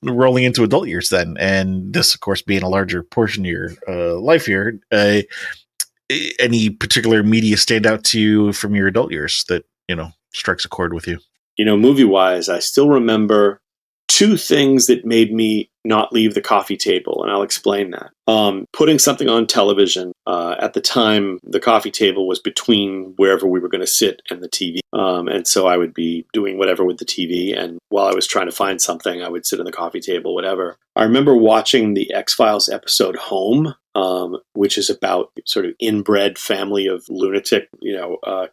Rolling into adult years then, and this, of course, being a larger portion of your life here. Any particular media stand out to you from your adult years that, strikes a chord with you? Movie-wise, I still remember 2 things that made me not leave the coffee table, and I'll explain that. Putting something on television. At the time, the coffee table was between wherever we were going to sit and the TV. And so I would be doing whatever with the TV, and while I was trying to find something, I would sit on the coffee table, whatever. I remember watching the X-Files episode Home, which is about sort of inbred family of lunatic,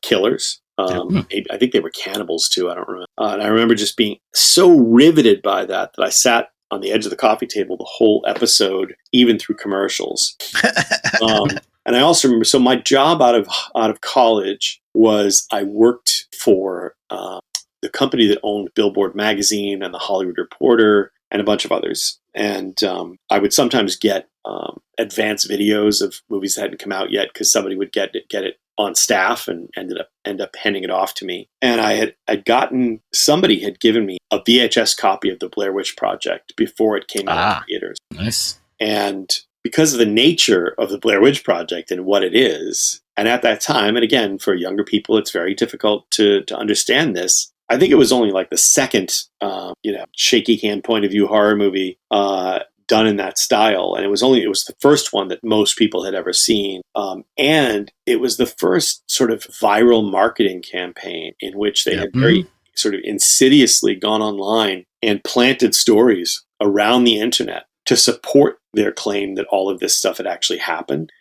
killers. I think they were cannibals too. I don't remember. And I remember just being so riveted by that I sat on the edge of the coffee table the whole episode, even through commercials. And I also remember, so my job out of college was I worked for the company that owned Billboard Magazine and the Hollywood Reporter and a bunch of others. And I would sometimes get advanced videos of movies that hadn't come out yet because somebody would get it on staff and end up handing it off to me. And somebody had given me a VHS copy of the Blair Witch Project before it came out in theaters. Nice. And because of the nature of the Blair Witch Project and what it is, and at that time, and again, for younger people, it's very difficult to understand this. I think it was only like the second, shaky cam point of view horror movie done in that style, and it was the first one that most people had ever seen, and it was the first sort of viral marketing campaign in which they had very sort of insidiously gone online and planted stories around the internet to support their claim that all of this stuff had actually happened.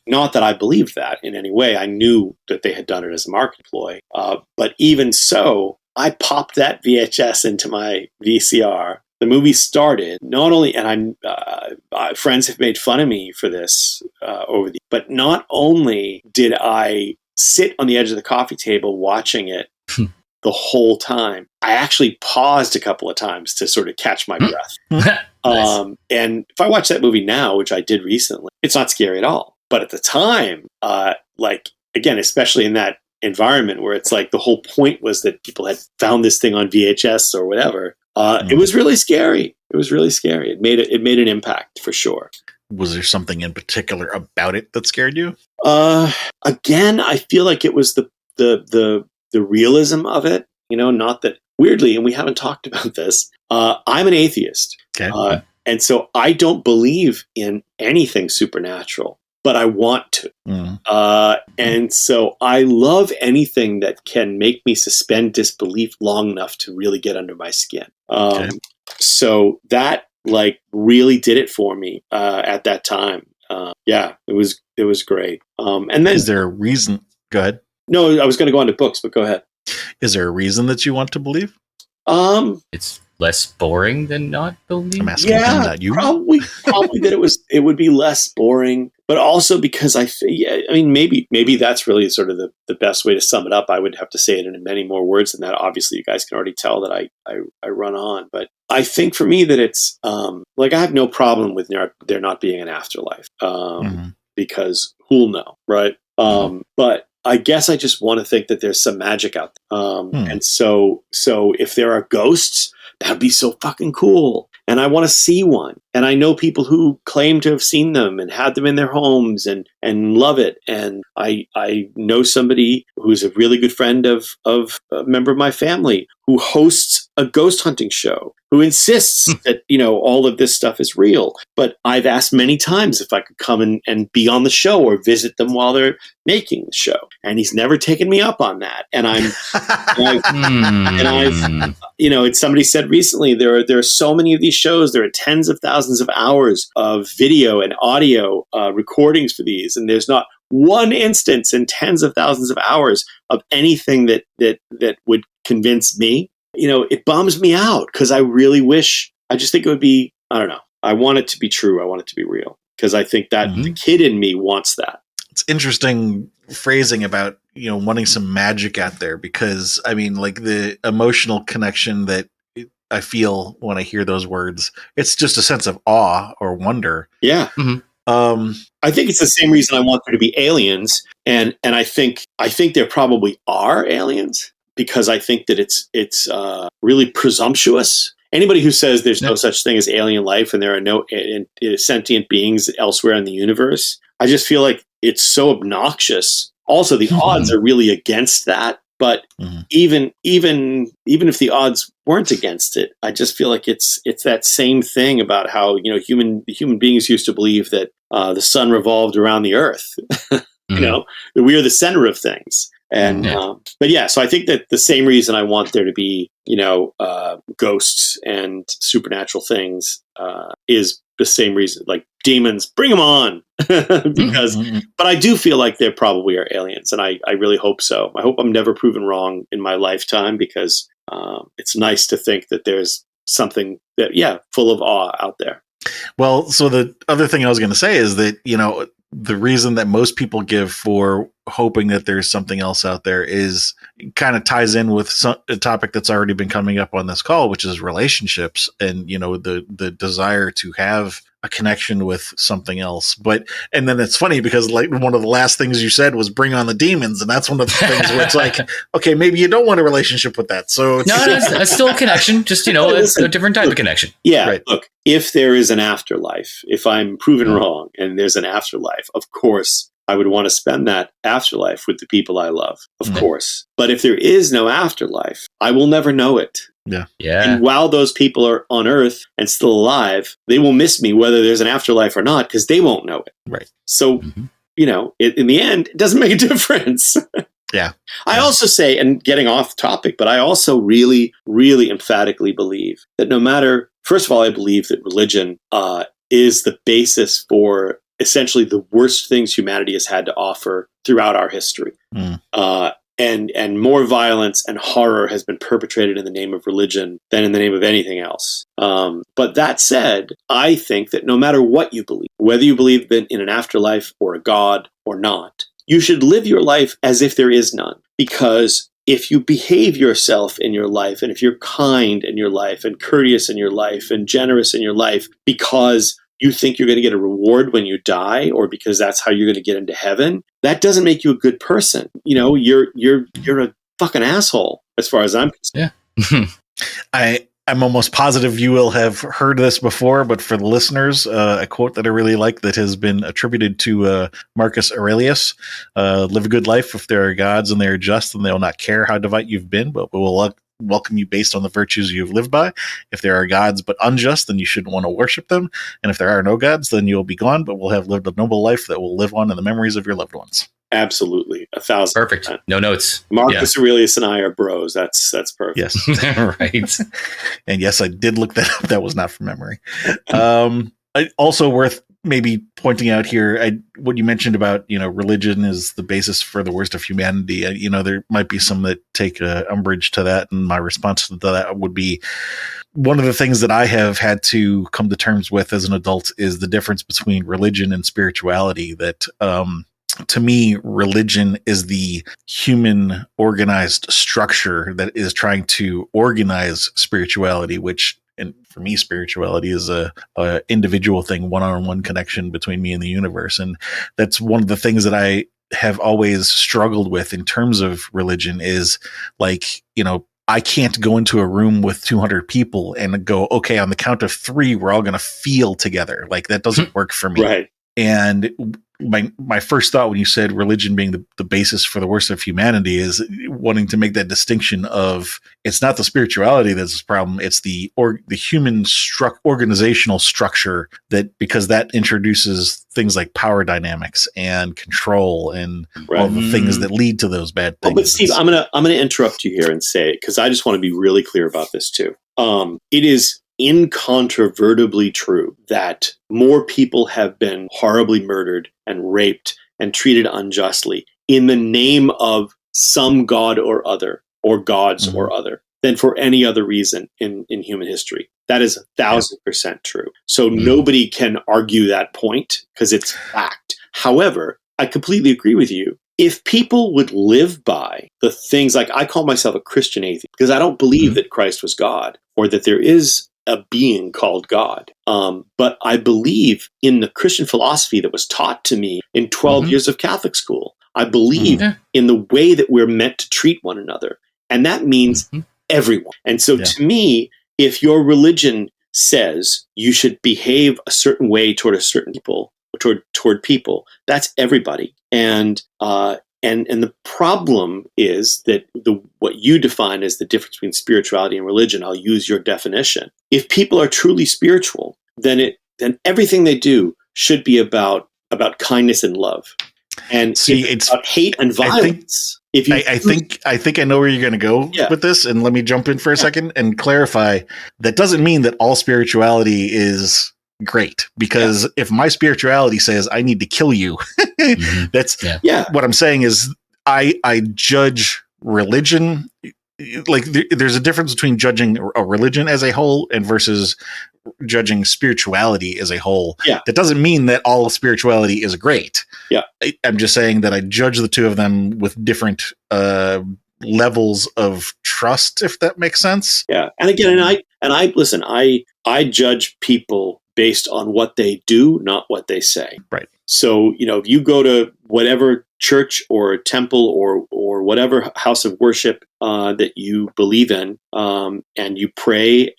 Not that I believed that in any way. I knew that they had done it as a market ploy, but even so, I popped that VHS into my VCR. The movie started, not only, and friends have made fun of me for this but not only did I sit on the edge of the coffee table watching it the whole time, I actually paused a couple of times to sort of catch my breath. Nice. And if I watch that movie now, which I did recently, it's not scary at all. But at the time, again, especially in that environment where it's like the whole point was that people had found this thing on VHS or whatever. It was really scary. It was really scary. It made an impact for sure. Was there something in particular about it that scared you? Again, I feel like it was the realism of it. Not that weirdly, and we haven't talked about this. I'm an atheist, Okay. and so I don't believe in anything supernatural. But I want to. And so I love anything that can make me suspend disbelief long enough to really get under my skin. So that really did it for me at that time. It was great. And then, is there a reason? Go ahead. No, I was going to go on to books, but go ahead. Is there a reason that you want to believe? It's less boring than not believing? I'm asking him, not you. Probably that it would be less boring, but also because maybe that's really sort of the best way to sum it up. I would have to say it in many more words than that. Obviously, you guys can already tell that I run on, but I think for me that it's I have no problem with there not being an afterlife, because who'll know, right? But I guess I just want to think that there's some magic out there. And so if there are ghosts, that'd be so fucking cool. And I want to see one. And I know people who claim to have seen them and had them in their homes and love it. And I know somebody who's a really good friend of a member of my family who hosts a ghost hunting show, who insists that, all of this stuff is real. But I've asked many times if I could come and be on the show or visit them while they're making the show. And he's never taken me up on that. And it's somebody said recently, there are so many of these shows, there are tens of thousands of hours of video and audio recordings for these. And there's not one instance in tens of thousands of hours of anything that would convince me. It bums me out because I really wish, I just think it would be, I don't know. I want it to be true. I want it to be real because I think that the kid in me wants that. It's interesting phrasing about, wanting some magic out there because the emotional connection that I feel when I hear those words, it's just a sense of awe or wonder. Yeah. I think it's the same reason I want there to be aliens. And I think there probably are aliens because I think that it's really presumptuous. Anybody who says there's no such thing as alien life and there are no sentient beings elsewhere in the universe, I just feel like it's so obnoxious. Also, the odds are really against that. But even if the odds weren't against it, I just feel like it's that same thing about how human beings used to believe that the sun revolved around the earth. That we are the center of things. And so I think that the same reason I want there to be ghosts and supernatural things is the same reason, like demons, bring them on. But I do feel like there probably are aliens, and I really hope so. I hope I'm never proven wrong in my lifetime because it's nice to think that there's something that full of awe out there. Well, so the other thing I was going to say is that the reason that most people give for hoping that there's something else out there is kind of ties in with a topic that's already been coming up on this call, which is relationships and, the desire to have a connection with something else. And then it's funny because like one of the last things you said was bring on the demons. And that's one of the things where it's like, okay, maybe you don't want a relationship with that. So it's still a connection, just, it's a different type of connection. Yeah. Right. Look, if there is an afterlife, if I'm proven wrong and there's an afterlife, of course, I would want to spend that afterlife with the people I love, of course. But if there is no afterlife, I will never know it. Yeah. And while those people are on Earth and still alive, they will miss me whether there's an afterlife or not because they won't know it. Right. So, in the end, it doesn't make a difference. Yeah. I also say, and getting off topic, but I also really, really emphatically believe that no matter, first of all, I believe that religion is the basis for essentially the worst things humanity has had to offer throughout our history. And more violence and horror has been perpetrated in the name of religion than in the name of anything else. But that said, I think that no matter what you believe, whether you believe in an afterlife or a God or not, you should live your life as if there is none. Because if you behave yourself in your life, and if you're kind in your life, and courteous in your life, and generous in your life, because you think you're going to get a reward when you die, or because that's how you're going to get into heaven, that doesn't make you a good person. You're a fucking asshole, as far as I'm concerned. Yeah. I'm almost positive you will have heard this before, but for the listeners, a quote that I really like that has been attributed to Marcus Aurelius: live a good life. If there are gods and they are just, then they will not care how devout you've been, but will welcome you based on the virtues you've lived by. If there are gods but unjust, then you shouldn't want to worship them. And if there are no gods, then you'll be gone, but will have lived a noble life that will live on in the memories of your loved ones. Absolutely. 1,000%. Perfect. No notes. Marcus Aurelius and I are bros. That's perfect. Yes. Right. And yes, I did look that up. That was not from memory. Also worth maybe pointing out here, what you mentioned about, religion is the basis for the worst of humanity. There might be some that take umbrage to that. And my response to that would be, one of the things that I have had to come to terms with as an adult is the difference between religion and spirituality. That, to me, religion is the human organized structure that is trying to organize spirituality, which, and for me, spirituality is a individual thing, one-on-one connection between me and the universe. And that's one of the things that I have always struggled with in terms of religion is, like, I can't go into a room with 200 people and go, okay, on the count of 3, we're all going to feel together. Like, that doesn't work for me. Right. And my first thought when you said religion being the basis for the worst of humanity is wanting to make that distinction of, it's not the spirituality that's the problem, it's the human organizational structure, that because that introduces things like power dynamics and control and all the things that lead to those bad things. But Steve, I'm gonna interrupt you here and say it, because I just want to be really clear about this too. It is incontrovertibly true that more people have been horribly murdered and raped and treated unjustly in the name of some god or other, or gods or other, than for any other reason in human history. That is 1,000% true. So nobody can argue that point, because it's fact. However, I completely agree with you. If people would live by the things, like, I call myself a Christian atheist because I don't believe that Christ was God, or that there is a being called God. But I believe in the Christian philosophy that was taught to me in 12 years of Catholic school. I believe in the way that we're meant to treat one another. And that means everyone. And so to me, if your religion says you should behave a certain way toward a certain people, toward people, that's everybody. And the problem is that what you define as the difference between spirituality and religion, I'll use your definition. If people are truly spiritual, then everything they do should be about kindness and love. And see, it's about hate and violence. I think I know where you're going to go with this, and let me jump in for a second and clarify. That doesn't mean that all spirituality is great, because if my spirituality says I need to kill you, that's what I'm saying is I judge religion. Like, there's a difference between judging a religion as a whole and versus judging spirituality as a whole. That doesn't mean that all spirituality is great. I'm just saying that I judge the two of them with different levels of trust, if that makes sense. And again, I listen, I judge people based on what they do, not what they say. Right. So, if you go to whatever church or temple or whatever house of worship that you believe in, and you pray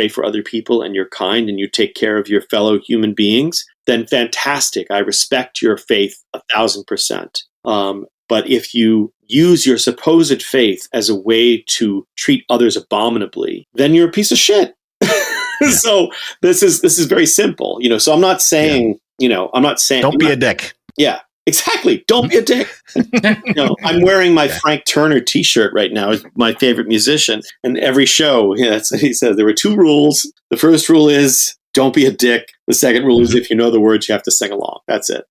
for other people, and you're kind and you take care of your fellow human beings, then fantastic. I respect your faith 1,000%. But if you use your supposed faith as a way to treat others abominably, then you're a piece of shit. So this is very simple, So I'm not saying, don't be a dick. Yeah, exactly. Don't be a dick. I'm wearing my Frank Turner t-shirt right now. He's my favorite musician. And every show, that's what he says. There were 2 rules. The first rule is don't be a dick. The second rule is if you know the words, you have to sing along. That's it.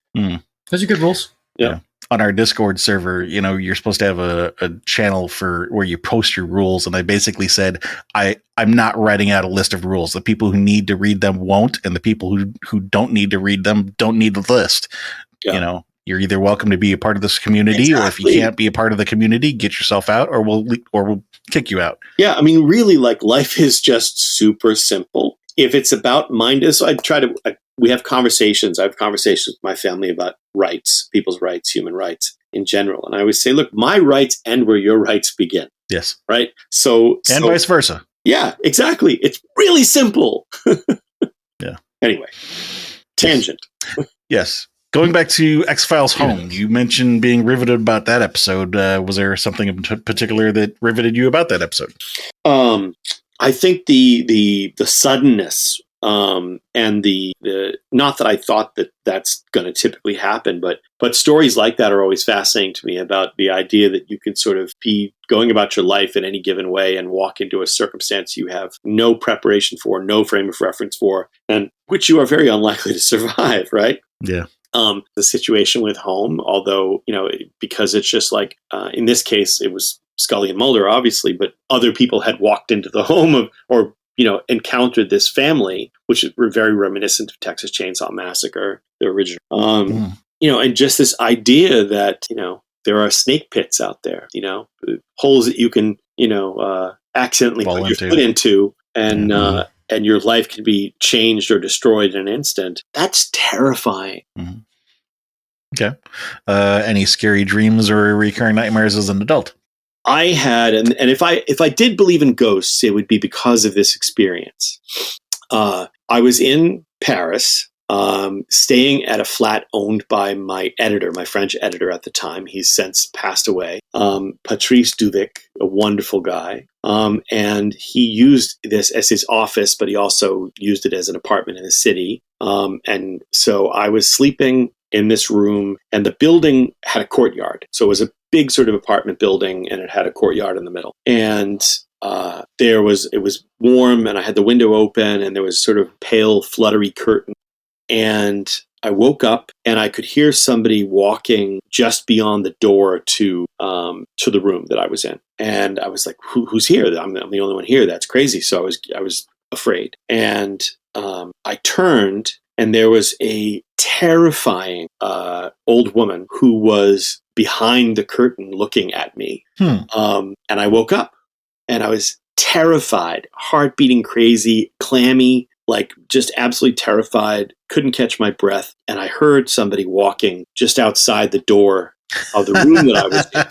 Those are good rules. Yeah. On our Discord server, you're supposed to have a channel for where you post your rules. And I basically said, I'm not writing out a list of rules. The people who need to read them won't. And the people who don't need to read them don't need the list. You're either welcome to be a part of this community, or if you can't be a part of the community, get yourself out, or we'll kick you out. Yeah. I mean, really, like, life is just super simple. If it's about mindless, we have conversations. I have conversations with my family about rights, people's rights, human rights in general. And I always say, look, my rights end where your rights begin. Yes. Right. So vice versa. Yeah, exactly. It's really simple. Anyway, tangent. Yes. Going back to X-Files Home, you mentioned being riveted about that episode. Was there something in particular that riveted you about that episode? I think the suddenness And the not that I thought that that's going to typically happen, but stories like that are always fascinating to me, about the idea that you can sort of be going about your life in any given way and walk into a circumstance you have no preparation for, no frame of reference for, and which you are very unlikely to survive, right? Yeah. The situation with home, although, because it's just like, in this case, it was Scully and Mulder, obviously, but other people had walked into the home or encountered this family, which were very reminiscent of Texas Chainsaw Massacre, the original. And just this idea that, there are snake pits out there, holes that you can, accidentally Fall put into. your foot into, and your life can be changed or destroyed in an instant. That's terrifying. Mm-hmm. Okay. Any scary dreams or recurring nightmares as an adult? I had, and if I did believe in ghosts, it would be because of this experience. I was in Paris, staying at a flat owned by my editor, my French editor at the time. He's since passed away. Patrice Duvic, a wonderful guy. And he used this as his office, but he also used it as an apartment in the city. And so I was sleeping in this room, and the building had a courtyard. So it was a big sort of apartment building, and it had a courtyard in the middle. And it was warm, and I had the window open, and there was sort of pale, fluttery curtain. And I woke up, and I could hear somebody walking just beyond the door to the room that I was in. And I was like, "Who's here? I'm the only one here. That's crazy." So I was afraid, and I turned, and there was a terrifying old woman who was behind the curtain looking at me. And I woke up, and I was terrified, heart beating crazy, clammy, like just absolutely terrified, couldn't catch my breath. And I heard somebody walking just outside the door of the room that I was in.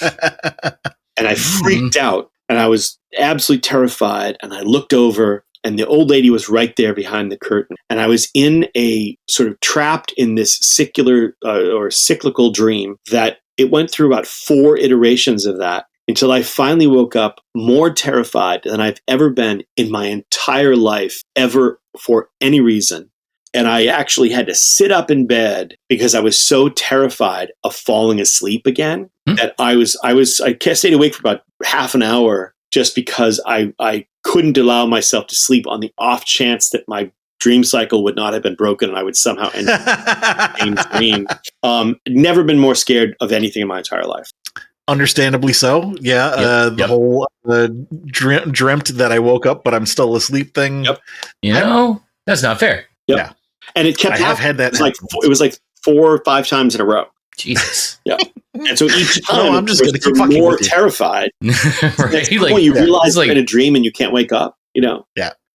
And I freaked out, and I was absolutely terrified. And I looked over, and the old lady was right there behind the curtain. And I was in a sort of trapped in this cyclical dream that it went through about 4 iterations of that until I finally woke up more terrified than I've ever been in my entire life, ever, for any reason. And I actually had to sit up in bed because I was so terrified of falling asleep again that I stayed awake for about half an hour just because I couldn't allow myself to sleep on the off chance that my dream cycle would not have been broken and I would somehow end up in the same dream. Never been more scared of anything in my entire life. Understandably so. Yeah. The whole dreamt that I woke up, but I'm still asleep thing. Yep. That's not fair. Yep. Yeah. And it kept happening. I've had that. It was like 4 or 5 times in a row. Jesus. Yeah. And so each time I'm just going to keep you're fucking more with you. terrified. Right. You realize you're in a dream and you can't wake up, Yeah.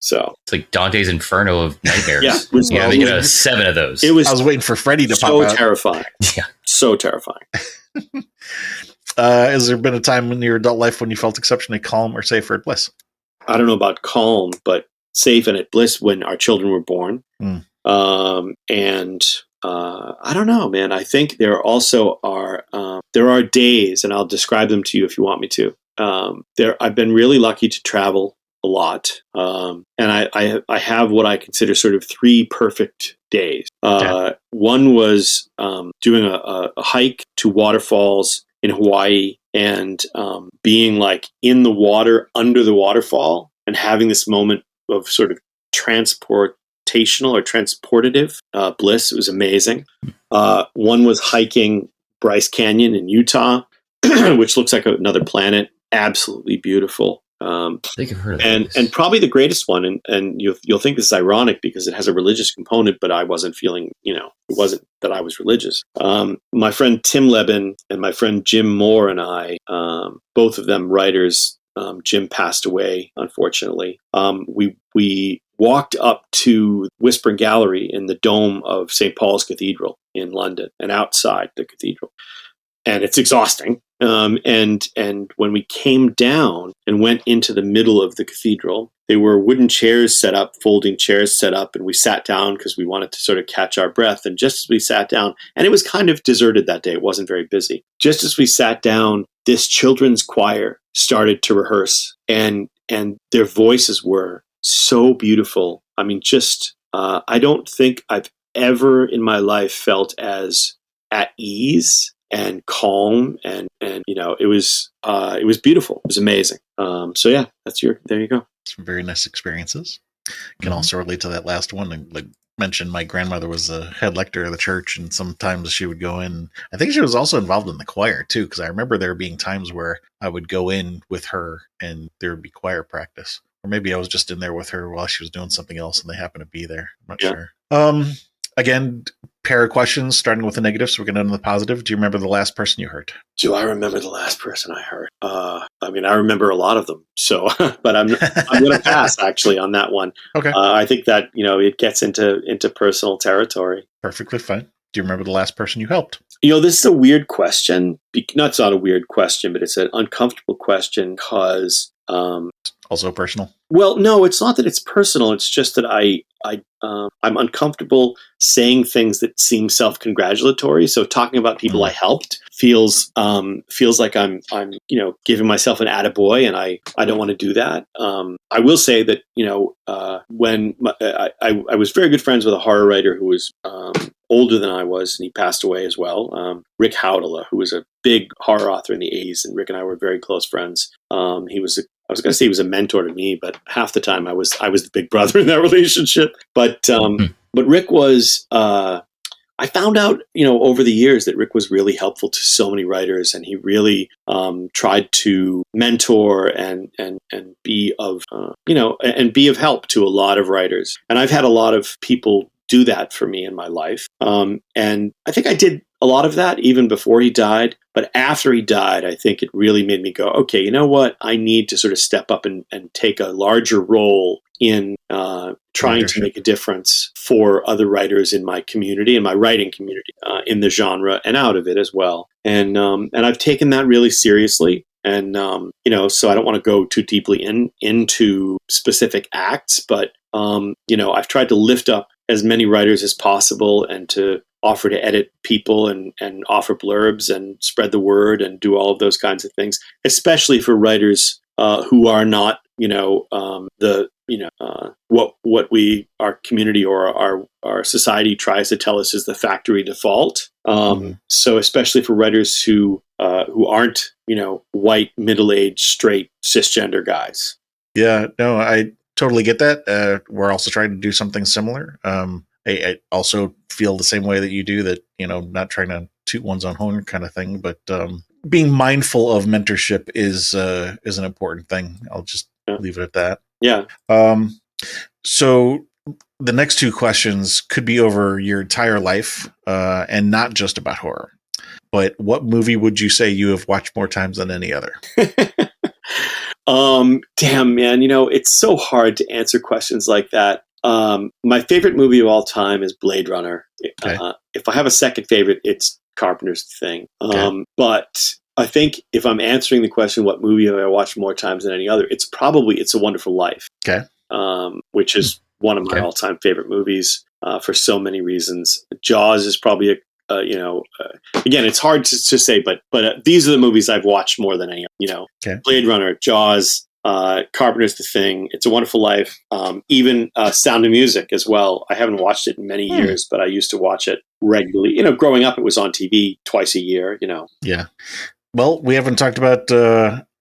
So it's like Dante's Inferno of nightmares. Yeah. They get 7 of those. I was waiting for Freddy to pop out. So terrifying. Yeah. So terrifying. Has there been a time in your adult life when you felt exceptionally calm or safe or at bliss? I don't know about calm, but safe and at bliss when our children were born. I don't know, man. I think there also are days, and I'll describe them to you if you want me to. I've been really lucky to travel a lot, and I have what I consider sort of 3 perfect days. One was doing a hike to waterfalls in Hawaii, and being like in the water under the waterfall and having this moment of sort of transportational or transportative bliss. It was amazing. One was hiking Bryce Canyon in Utah, which looks like another planet. Absolutely beautiful. I think I've heard of that. And probably the greatest one, and you'll think this is ironic because it has a religious component, but I wasn't feeling, it wasn't that I was religious. My friend Tim Lebin and my friend Jim Moore and I, both of them writers, Jim passed away, unfortunately. We walked up to Whispering Gallery in the dome of St. Paul's Cathedral in London and outside the cathedral. And it's exhausting. And when we came down and went into the middle of the cathedral, there were wooden chairs set up, folding chairs set up, and we sat down because we wanted to sort of catch our breath. And just as we sat down, and it was kind of deserted that day, it wasn't very busy. Just as we sat down, this children's choir started to rehearse, and their voices were so beautiful. I mean, just I don't think I've ever in my life felt as at ease and calm, and it was beautiful. It was amazing. So yeah, there you go. Some very nice experiences. Can also relate to that last one. And like mentioned, my grandmother was the head lector of the church, and sometimes she would go in. I think she was also involved in the choir too, because I remember there being times where I would go in with her and there would be choir practice. Or maybe I was just in there with her while she was doing something else and they happened to be there. I'm not sure. Again, pair of questions, starting with the negative, so we're going to end on the positive. Do you remember the last person you hurt? Do I remember the last person I hurt? I remember a lot of them. So, but I'm going to pass actually on that one. Okay. I think that it gets into personal territory. Perfectly fine. Do you remember the last person you helped? This is a weird question. No, it's not a weird question, but it's an uncomfortable question because also personal. Well, no, it's not that it's personal. It's just that I'm uncomfortable saying things that seem self-congratulatory. So talking about people I helped feels like I'm giving myself an attaboy, and I don't want to do that. I will say that when I was very good friends with a horror writer who was older than I was, and he passed away as well. Rick Howdala, who was a big horror author in the 80s, and Rick and I were very close friends. I was going to say he was a mentor to me, but half the time I was the big brother in that relationship. But Rick was. I found out, over the years that Rick was really helpful to so many writers, and he really tried to mentor and be of help to a lot of writers. And I've had a lot of people do that for me in my life. And I think I did a lot of that even before he died. But after he died, I think it really made me go, okay, you know what? I need to sort of step up and take a larger role in trying to make a difference for other writers in my community, in my writing community, in the genre and out of it as well. And I've taken that really seriously. And, so I don't want to go too deeply into specific acts, but, I've tried to lift up as many writers as possible and to offer to edit people and offer blurbs and spread the word and do all of those kinds of things, especially for writers who are not, what our community or our society tries to tell us is the factory default. So especially for writers who aren't, white, middle-aged, straight, cisgender guys. Yeah, no, I totally get that. We're also trying to do something similar. I also feel the same way that you do, that, not trying to toot one's own horn kind of thing, but being mindful of mentorship is an important thing. I'll just leave it at that. Yeah. So the next two questions could be over your entire life, and not just about horror. But what movie would you say you have watched more times than any other? Damn, man. It's so hard to answer questions like that. My favorite movie of all time is Blade Runner. Okay. If I have a second favorite, it's Carpenter's Thing. Okay. But I think if I'm answering the question, what movie have I watched more times than any other, it's probably It's a Wonderful Life. Okay. Which is one of my all-time favorite movies for so many reasons. Jaws is probably again, it's hard to say, but these are the movies I've watched more than any. Blade Runner, Jaws, Carpenter's The Thing, It's a Wonderful Life, even Sound of Music as well. I haven't watched it in many years, but I used to watch it regularly. Growing up, it was on TV twice a year. Yeah. Well, we haven't talked about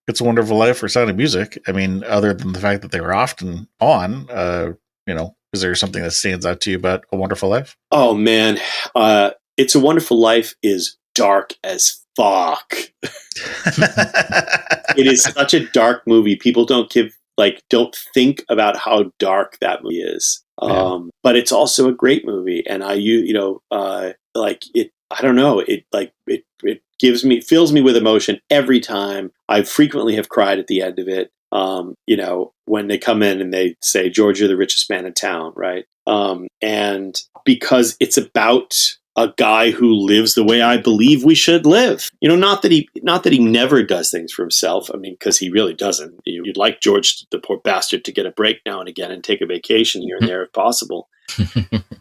It's a Wonderful Life or Sound of Music. I mean, other than the fact that they were often on, is there something that stands out to you about A Wonderful Life? Oh man, It's a Wonderful Life is dark as fuck. It is such a dark movie. People don't think about how dark that movie is. But it's also a great movie, and I don't know. It fills me with emotion every time. I frequently have cried at the end of it. When they come in and they say, "George, you're the richest man in town," right? And because it's about a guy who lives the way I believe we should live. Not that he never does things for himself. I mean, because he really doesn't. You'd like George, the poor bastard, to get a break now and again and take a vacation here and there if possible.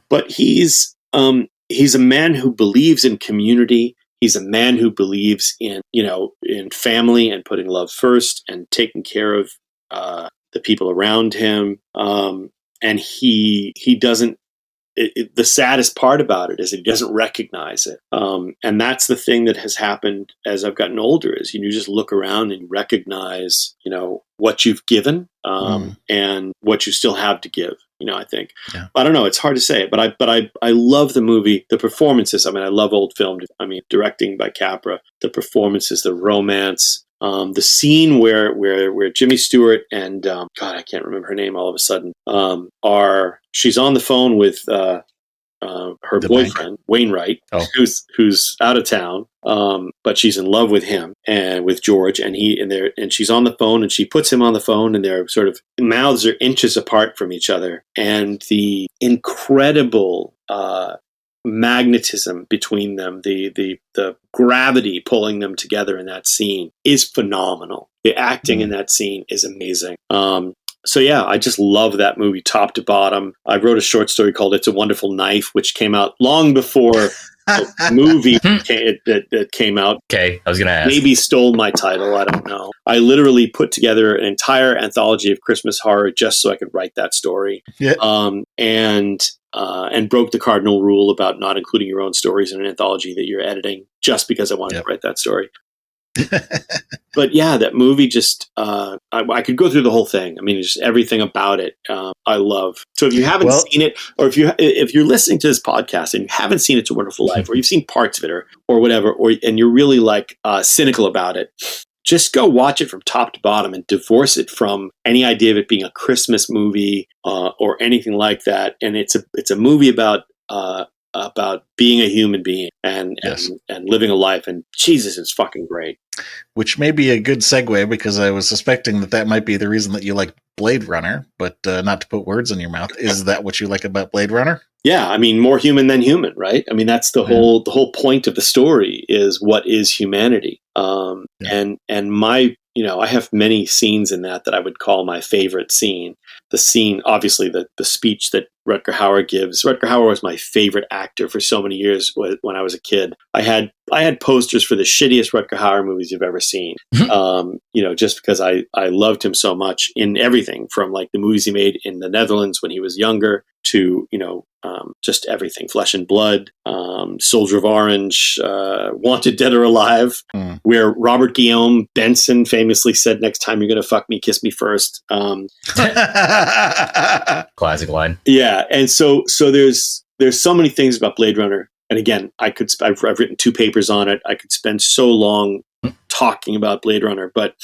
But he's a man who believes in community. He's a man who believes in family and putting love first and taking care of the people around him. he doesn't. The saddest part about it is he doesn't recognize it. And that's the thing that has happened as I've gotten older is, you just look around and recognize, what you've given, and what you still have to give, I think. Yeah. I don't know. It's hard to say, but I love the movie, the performances. I mean, I love old film. I mean, directing by Capra, the performances, the romance, the scene where Jimmy Stewart and God, I can't remember her name all of a sudden, she's on the phone with her boyfriend, Wainwright, who's out of town, but she's in love with him and with George, and she's on the phone, and she puts him on the phone, and their sort of mouths are inches apart from each other, and the incredible magnetism between them, the gravity pulling them together in that scene is phenomenal. The acting in that scene is amazing. So yeah, I just love that movie top to bottom. I wrote a short story called "It's a Wonderful Knife," which came out long before the movie that came out. Okay, I was going to ask. Maybe stole my title. I don't know. I literally put together an entire anthology of Christmas horror just so I could write that story. Yeah. And broke the cardinal rule about not including your own stories in an anthology that you're editing just because I wanted to write that story. But yeah, that movie just, I could go through the whole thing. I mean, just everything about it, I love. So if you haven't seen it, or if you're listening to this podcast and you haven't seen It's a Wonderful Life, or you've seen parts of it or whatever, and you're really like cynical about it, just go watch it from top to bottom and divorce it from any idea of it being a Christmas movie or anything like that. And it's a movie about being a human being and living a life. And Jesus, it's fucking great. Which may be a good segue, because I was suspecting that might be the reason that you like Blade Runner, but not to put words in your mouth. Is that what you like about Blade Runner? Yeah, I mean, more human than human, right? I mean, that's the whole point of the story is what is humanity. And my, I have many scenes in that I would call my favorite scene. The scene, obviously, the speech that Rutger Hauer gives. Rutger Hauer was my favorite actor for so many years when I was a kid. I had posters for the shittiest Rutger Hauer movies you've ever seen. Just because I loved him so much in everything from like the movies he made in the Netherlands when he was younger to, just everything. Flesh and Blood, Soldier of Orange, Wanted Dead or Alive, where Robert Guillaume Benson famously said, "Next time you're going to fuck me, kiss me first." Classic line. Yeah. And so there's so many things about Blade Runner. And again, I've written 2 papers on it. I could spend so long talking about Blade Runner, but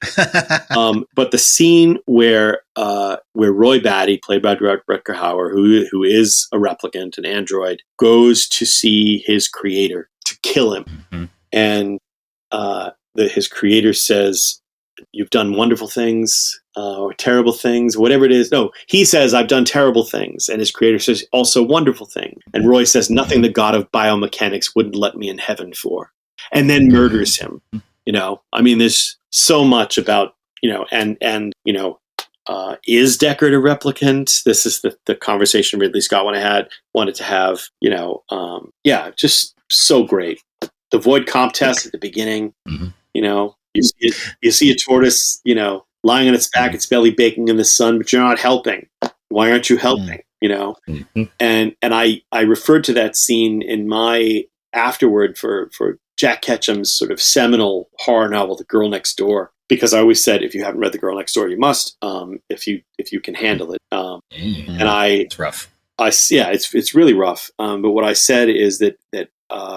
the scene where Roy Batty, played by Rutger Hauer, who is a replicant, an android, goes to see his creator to kill him, and his creator says, "You've done wonderful things, or terrible things, whatever it is." No, he says, "I've done terrible things," and his creator says, "Also wonderful thing." And Roy says, "Nothing the god of biomechanics wouldn't let me in heaven for," and then murders him. I mean, there's so much about, is Deckard a replicant? This is the conversation Ridley Scott wanted to have, just so great. The void comp test at the beginning, you see a tortoise, lying on its back, its belly baking in the sun, but you're not helping. Why aren't you helping? And I referred to that scene in my afterword for Jack Ketchum's sort of seminal horror novel, The Girl Next Door, because I always said, if you haven't read The Girl Next Door, you must, if you can handle it. It's rough. It's really rough. But what I said is that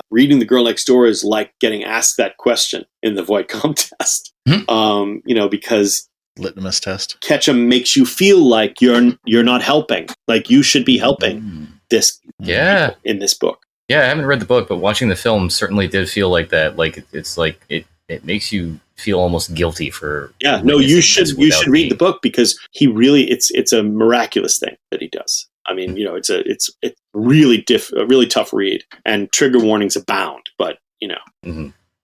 reading The Girl Next Door is like getting asked that question in the void comp test. Because litmus test. Ketchum makes you feel like you're not helping, like you should be helping this in this book. Yeah, I haven't read the book, but watching the film certainly did feel like that. Like it's like it makes you feel almost guilty for. Yeah, no, you should read the book, because he really it's a miraculous thing that he does. I mean, it's a really a really tough read, and trigger warnings abound. But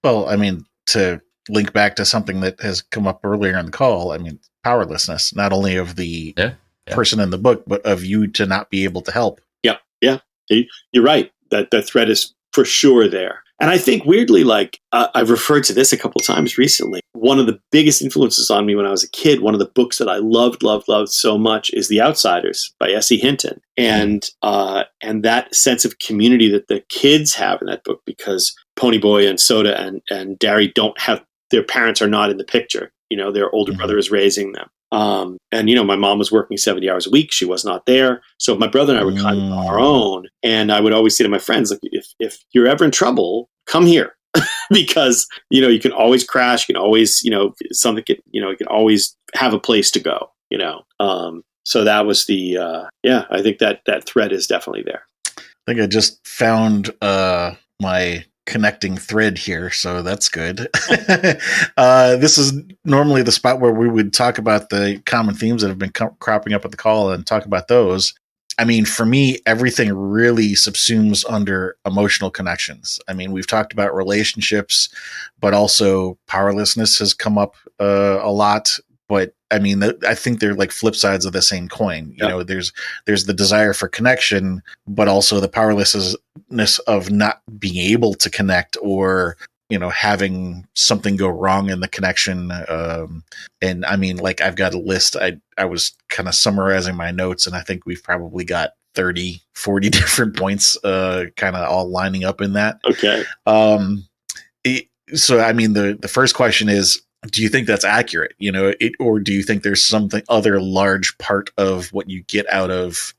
well, I mean, to link back to something that has come up earlier in the call, I mean, powerlessness, not only of the person in the book, but of you to not be able to help. Yeah, you're right. That the threat is for sure there. And I think weirdly, like I've referred to this a couple times recently. One of the biggest influences on me when I was a kid, one of the books that I loved so much is The Outsiders by S.E. Hinton. And that sense of community that the kids have in that book, because Ponyboy and Soda and Derry don't have, their parents are not in the picture. Their older brother is raising them. And my mom was working 70 hours a week. She was not there. So my brother and I were kind of on our own. And I would always say to my friends, like, if you're ever in trouble, come here. Because, you can always crash. You can always, something can, you can always have a place to go, So that was the, I think that thread is definitely there. I think I just found my connecting thread here, so that's good. This is normally the spot where we would talk about the common themes that have been cropping up at the call and talk about those. I mean, for me, everything really subsumes under emotional connections. I mean, we've talked about relationships, but also powerlessness has come up a lot. But I mean, I think they're like flip sides of the same coin. There's the desire for connection, but also the powerlessness of not being able to connect, or having something go wrong in the connection. And I mean, like, I've got a list. I was kind of summarizing my notes, and I think we've probably got 30, 40 different points, kind of all lining up in that. Okay. So, I mean, the first question is, do you think that's accurate? Or do you think there's something other large part of what you get out of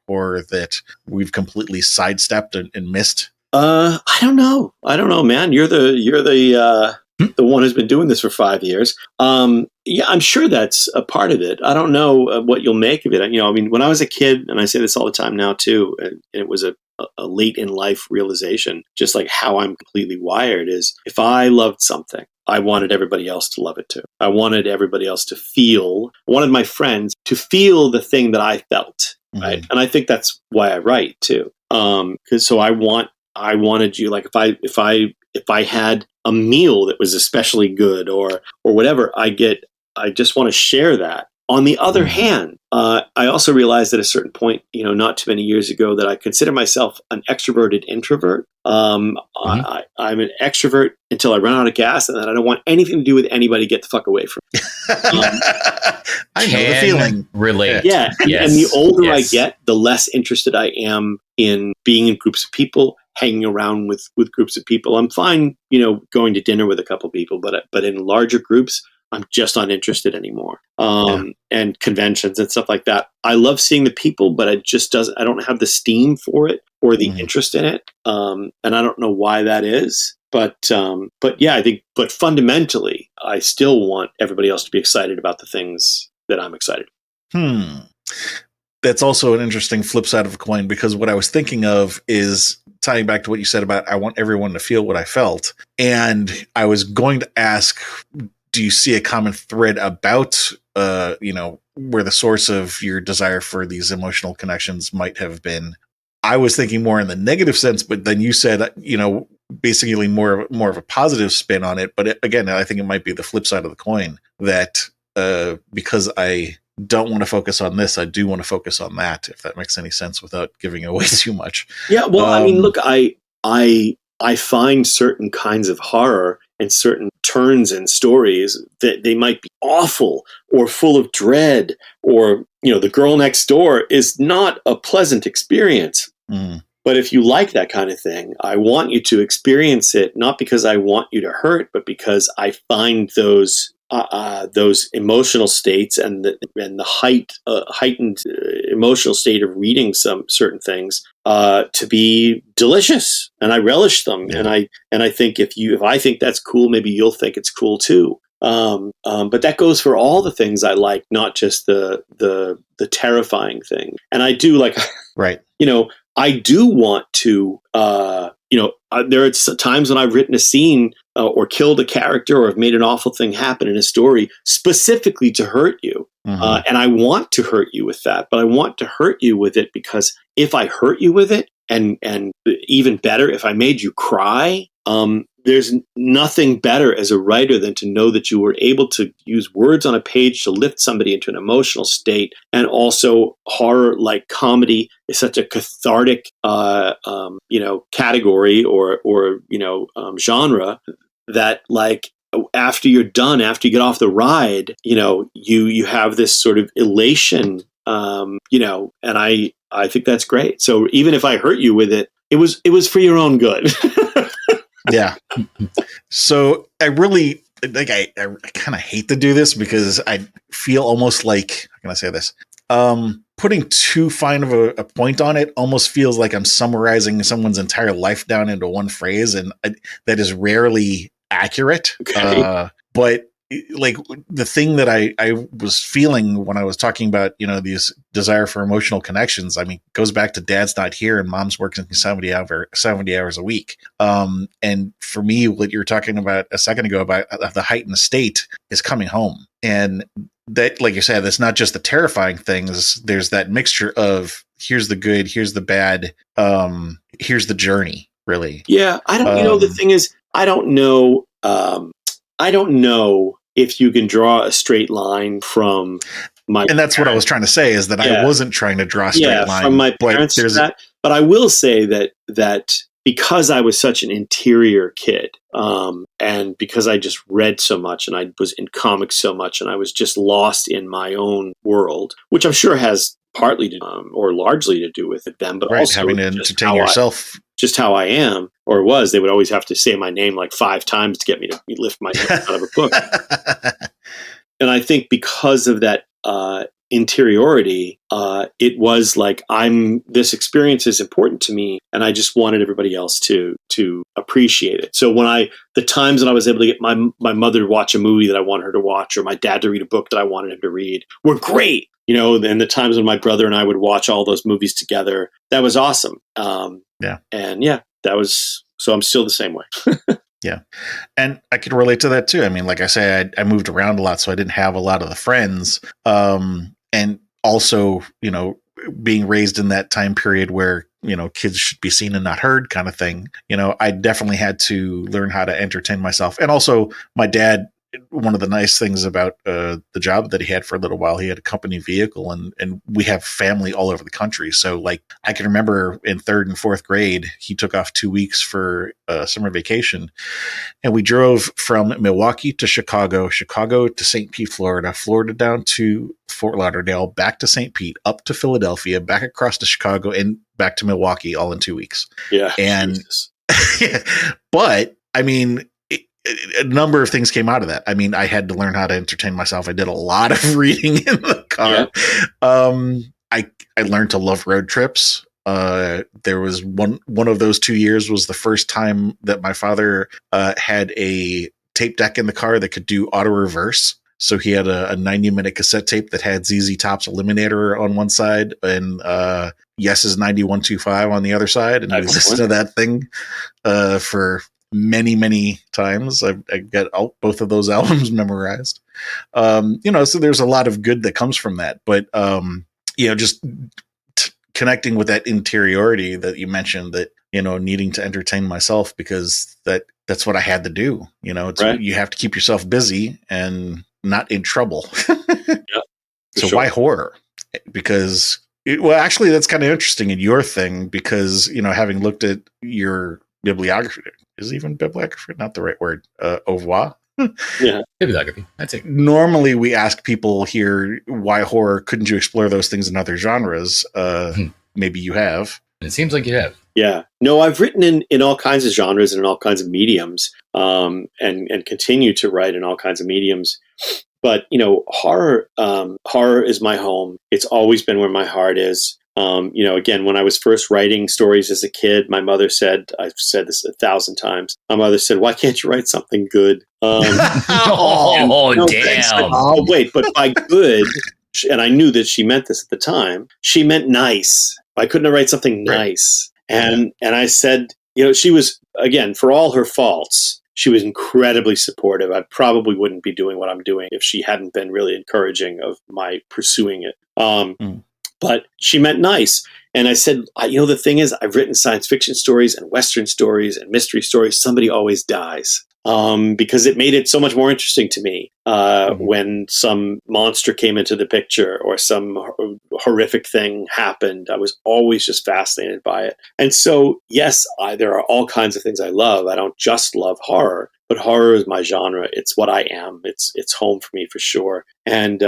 horror that we've completely sidestepped and missed? I don't know, man. You're the one who's been doing this for 5 years. Yeah, I'm sure that's a part of it. I don't know what you'll make of it. I mean, when I was a kid, and I say this all the time now too, and it was a late in life realization, just like how I'm completely wired, is if I loved something, I wanted everybody else to love it too. I wanted everybody else to feel, I wanted my friends to feel the thing that I felt, right? And I think that's why I write too. Because so I wanted you, like, if I had a meal that was especially good or whatever, I just want to share that. On the other hand, I also realized at a certain point, not too many years ago, that I consider myself an extroverted introvert. I'm an extrovert until I run out of gas, and then I don't want anything to do with anybody. Get the fuck away from me. I know the feeling. Relate. Yeah. Yes. And the older I get, the less interested I am in being in groups of people, hanging around with groups of people. I'm fine, going to dinner with a couple people, but in larger groups, I'm just not interested anymore. And conventions and stuff like that. I love seeing the people, but I don't have the steam for it or the interest in it. And I don't know why that is. But yeah, I think, but fundamentally, I still want everybody else to be excited about the things that I'm excited. That's also an interesting flip side of a coin, because what I was thinking of is tying back to what you said about, I want everyone to feel what I felt. And I was going to ask, do you see a common thread about, where the source of your desire for these emotional connections might have been? I was thinking more in the negative sense, but then you said, basically more of a positive spin on it. But again, I think it might be the flip side of the coin, that because I don't want to focus on this, I do want to focus on that, if that makes any sense without giving away too much. Yeah, well, I mean, look, I find certain kinds of horror and certain turns in stories that they might be awful or full of dread, or, the girl next door is not a pleasant experience. But if you like that kind of thing, I want you to experience it, not because I want you to hurt, but because I find those emotional states and the heightened emotional state of reading some certain things to be delicious, and I relish them. Yeah. And I think if I think that's cool, maybe you'll think it's cool too. But that goes for all the things I like, not just the terrifying thing. And I do like, right. I do want to, there are times when I've written a scene or killed a character or have made an awful thing happen in a story specifically to hurt you. And I want to hurt you with that, but I want to hurt you with it because if I hurt you with it, and even better, if I made you cry, there's nothing better as a writer than to know that you were able to use words on a page to lift somebody into an emotional state. And also horror, like comedy, is such a cathartic, category or genre that, like, after you're done, after you get off the ride, you have this sort of elation, and I think that's great. So even if I hurt you with it, it was for your own good. Yeah. So I really I kind of hate to do this because I feel almost like, how can I say this? Putting too fine of a point on it almost feels like I'm summarizing someone's entire life down into one phrase, and that is rarely accurate. Okay. But like the thing that I was feeling when I was talking about, these desire for emotional connections, I mean, goes back to dad's not here and mom's working 70 hours a week. And for me, what you were talking about a second ago about the heightened state is coming home. And that, like you said, that's not just the terrifying things. There's that mixture of here's the good, here's the bad, here's the journey, really. Yeah. I don't, the thing is, I don't know if you can draw a straight line from my and that's what I was trying to say, is that I wasn't trying to draw a straight line from my parents to that. But I will say that because I was such an interior kid, and because I just read so much and I was in comics so much and I was just lost in my own world, which I'm sure has partly to, or largely to do with them, but also having to entertain yourself. Just how I am, or was. They would always have to say my name like 5 times to get me to lift my head out of a book. And I think because of that interiority, it was like, this experience is important to me, and I just wanted everybody else to appreciate it. So the times that I was able to get my mother to watch a movie that I wanted her to watch, or my dad to read a book that I wanted him to read, were great. And the times when my brother and I would watch all those movies together, that was awesome. So I'm still the same way. Yeah. And I could relate to that too. I mean, like I said, I moved around a lot, so I didn't have a lot of the friends. And also, being raised in that time period where, kids should be seen and not heard kind of thing. I definitely had to learn how to entertain myself. And also my dad, one of the nice things about the job that he had for a little while, he had a company vehicle, and we have family all over the country. So like I can remember in 3rd and 4th grade, he took off 2 weeks for summer vacation, and we drove from Milwaukee to Chicago to St. Pete, Florida down to Fort Lauderdale, back to St. Pete, up to Philadelphia, back across to Chicago, and back to Milwaukee, all in 2 weeks. Yeah. And but I mean, a number of things came out of that. I mean, I had to learn how to entertain myself. I did a lot of reading in the car. Yeah. I learned to love road trips. There was one of those 2 years was the first time that my father had a tape deck in the car that could do auto reverse. So he had a 90-minute cassette tape that had ZZ Top's Eliminator on one side and Yes's 9125 on the other side. And I listened to that thing for many, many times. I got both of those albums memorized. So there's a lot of good that comes from that. But, just connecting with that interiority that you mentioned, that, needing to entertain myself because that's what I had to do. Right. You have to keep yourself busy and not in trouble. Yeah, so sure. Why horror? Because actually that's kind of interesting in your thing, because, having looked at your bibliography, is even bibliography not the right word? Au revoir. Yeah, bibliography. That's it. Normally, we ask people here, why horror? Couldn't you explore those things in other genres? Maybe you have. It seems like you have. Yeah. No, I've written in all kinds of genres and in all kinds of mediums, and continue to write in all kinds of mediums. But horror is my home. It's always been where my heart is. Again, when I was first writing stories as a kid, my mother said, I've said this 1,000 times, my mother said, why can't you write something good? Damn. Oh, wait, but by good, and I knew that she meant this at the time, she meant nice. I couldn't write something nice. And I said, she was, again, for all her faults, she was incredibly supportive. I probably wouldn't be doing what I'm doing if she hadn't been really encouraging of my pursuing it. but she meant nice. And I said, the thing is, I've written science fiction stories and Western stories and mystery stories. Somebody always dies. Because it made it so much more interesting to me when some monster came into the picture or some horrific thing happened. I was always just fascinated by it. And so, yes, there are all kinds of things I love. I don't just love horror, but horror is my genre. It's what I am. It's home for me for sure. And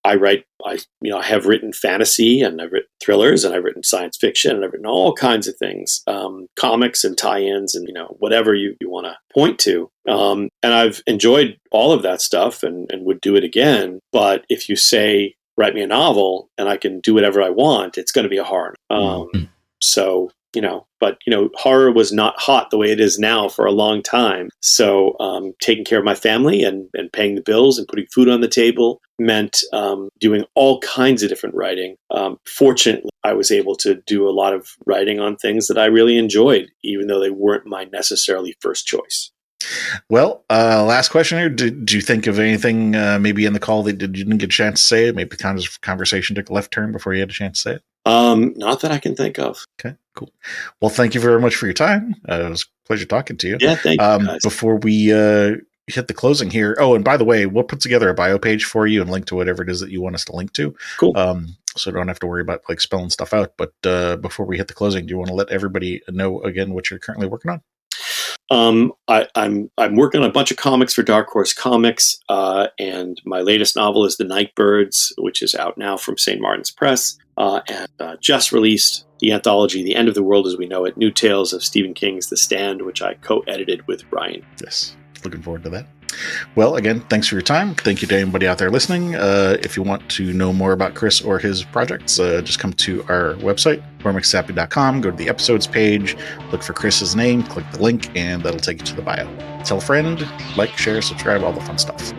I have written fantasy, and I've written thrillers, and I've written science fiction, and I've written all kinds of things, comics and tie-ins, and whatever you want to point to. And I've enjoyed all of that stuff, and would do it again. But if you say, write me a novel, and I can do whatever I want, it's going to be a horror. So. But horror was not hot the way it is now for a long time. So taking care of my family and paying the bills and putting food on the table meant doing all kinds of different writing. Fortunately, I was able to do a lot of writing on things that I really enjoyed, even though they weren't my necessarily first choice. Well, last question here. Did you think of anything maybe in the call that you didn't get a chance to say it? Maybe the conversation took a left turn before you had a chance to say it? Not that I can think of. Okay, cool. Well, thank you very much for your time. It was a pleasure talking to you. Yeah, thank you, guys. Before we hit the closing here. Oh, and by the way, we'll put together a bio page for you and link to whatever it is that you want us to link to. Cool. So don't have to worry about spelling stuff out. But before we hit the closing, do you want to let everybody know again what you're currently working on? I'm working on a bunch of comics for Dark Horse Comics, and my latest novel is The Nightbirds, which is out now from St. Martin's Press, and just released the anthology The End of the World as We Know It, New Tales of Stephen King's The Stand, which I co-edited with Brian. Yes, looking forward to that. Well, again, thanks for your time. Thank you to anybody out there listening. If you want to know more about Chris or his projects, just come to our website, horrormakeshappy.com, go to the episodes page, look for Chris's name, click the link, and that'll take you to the bio. Tell a friend, like, share, subscribe, all the fun stuff.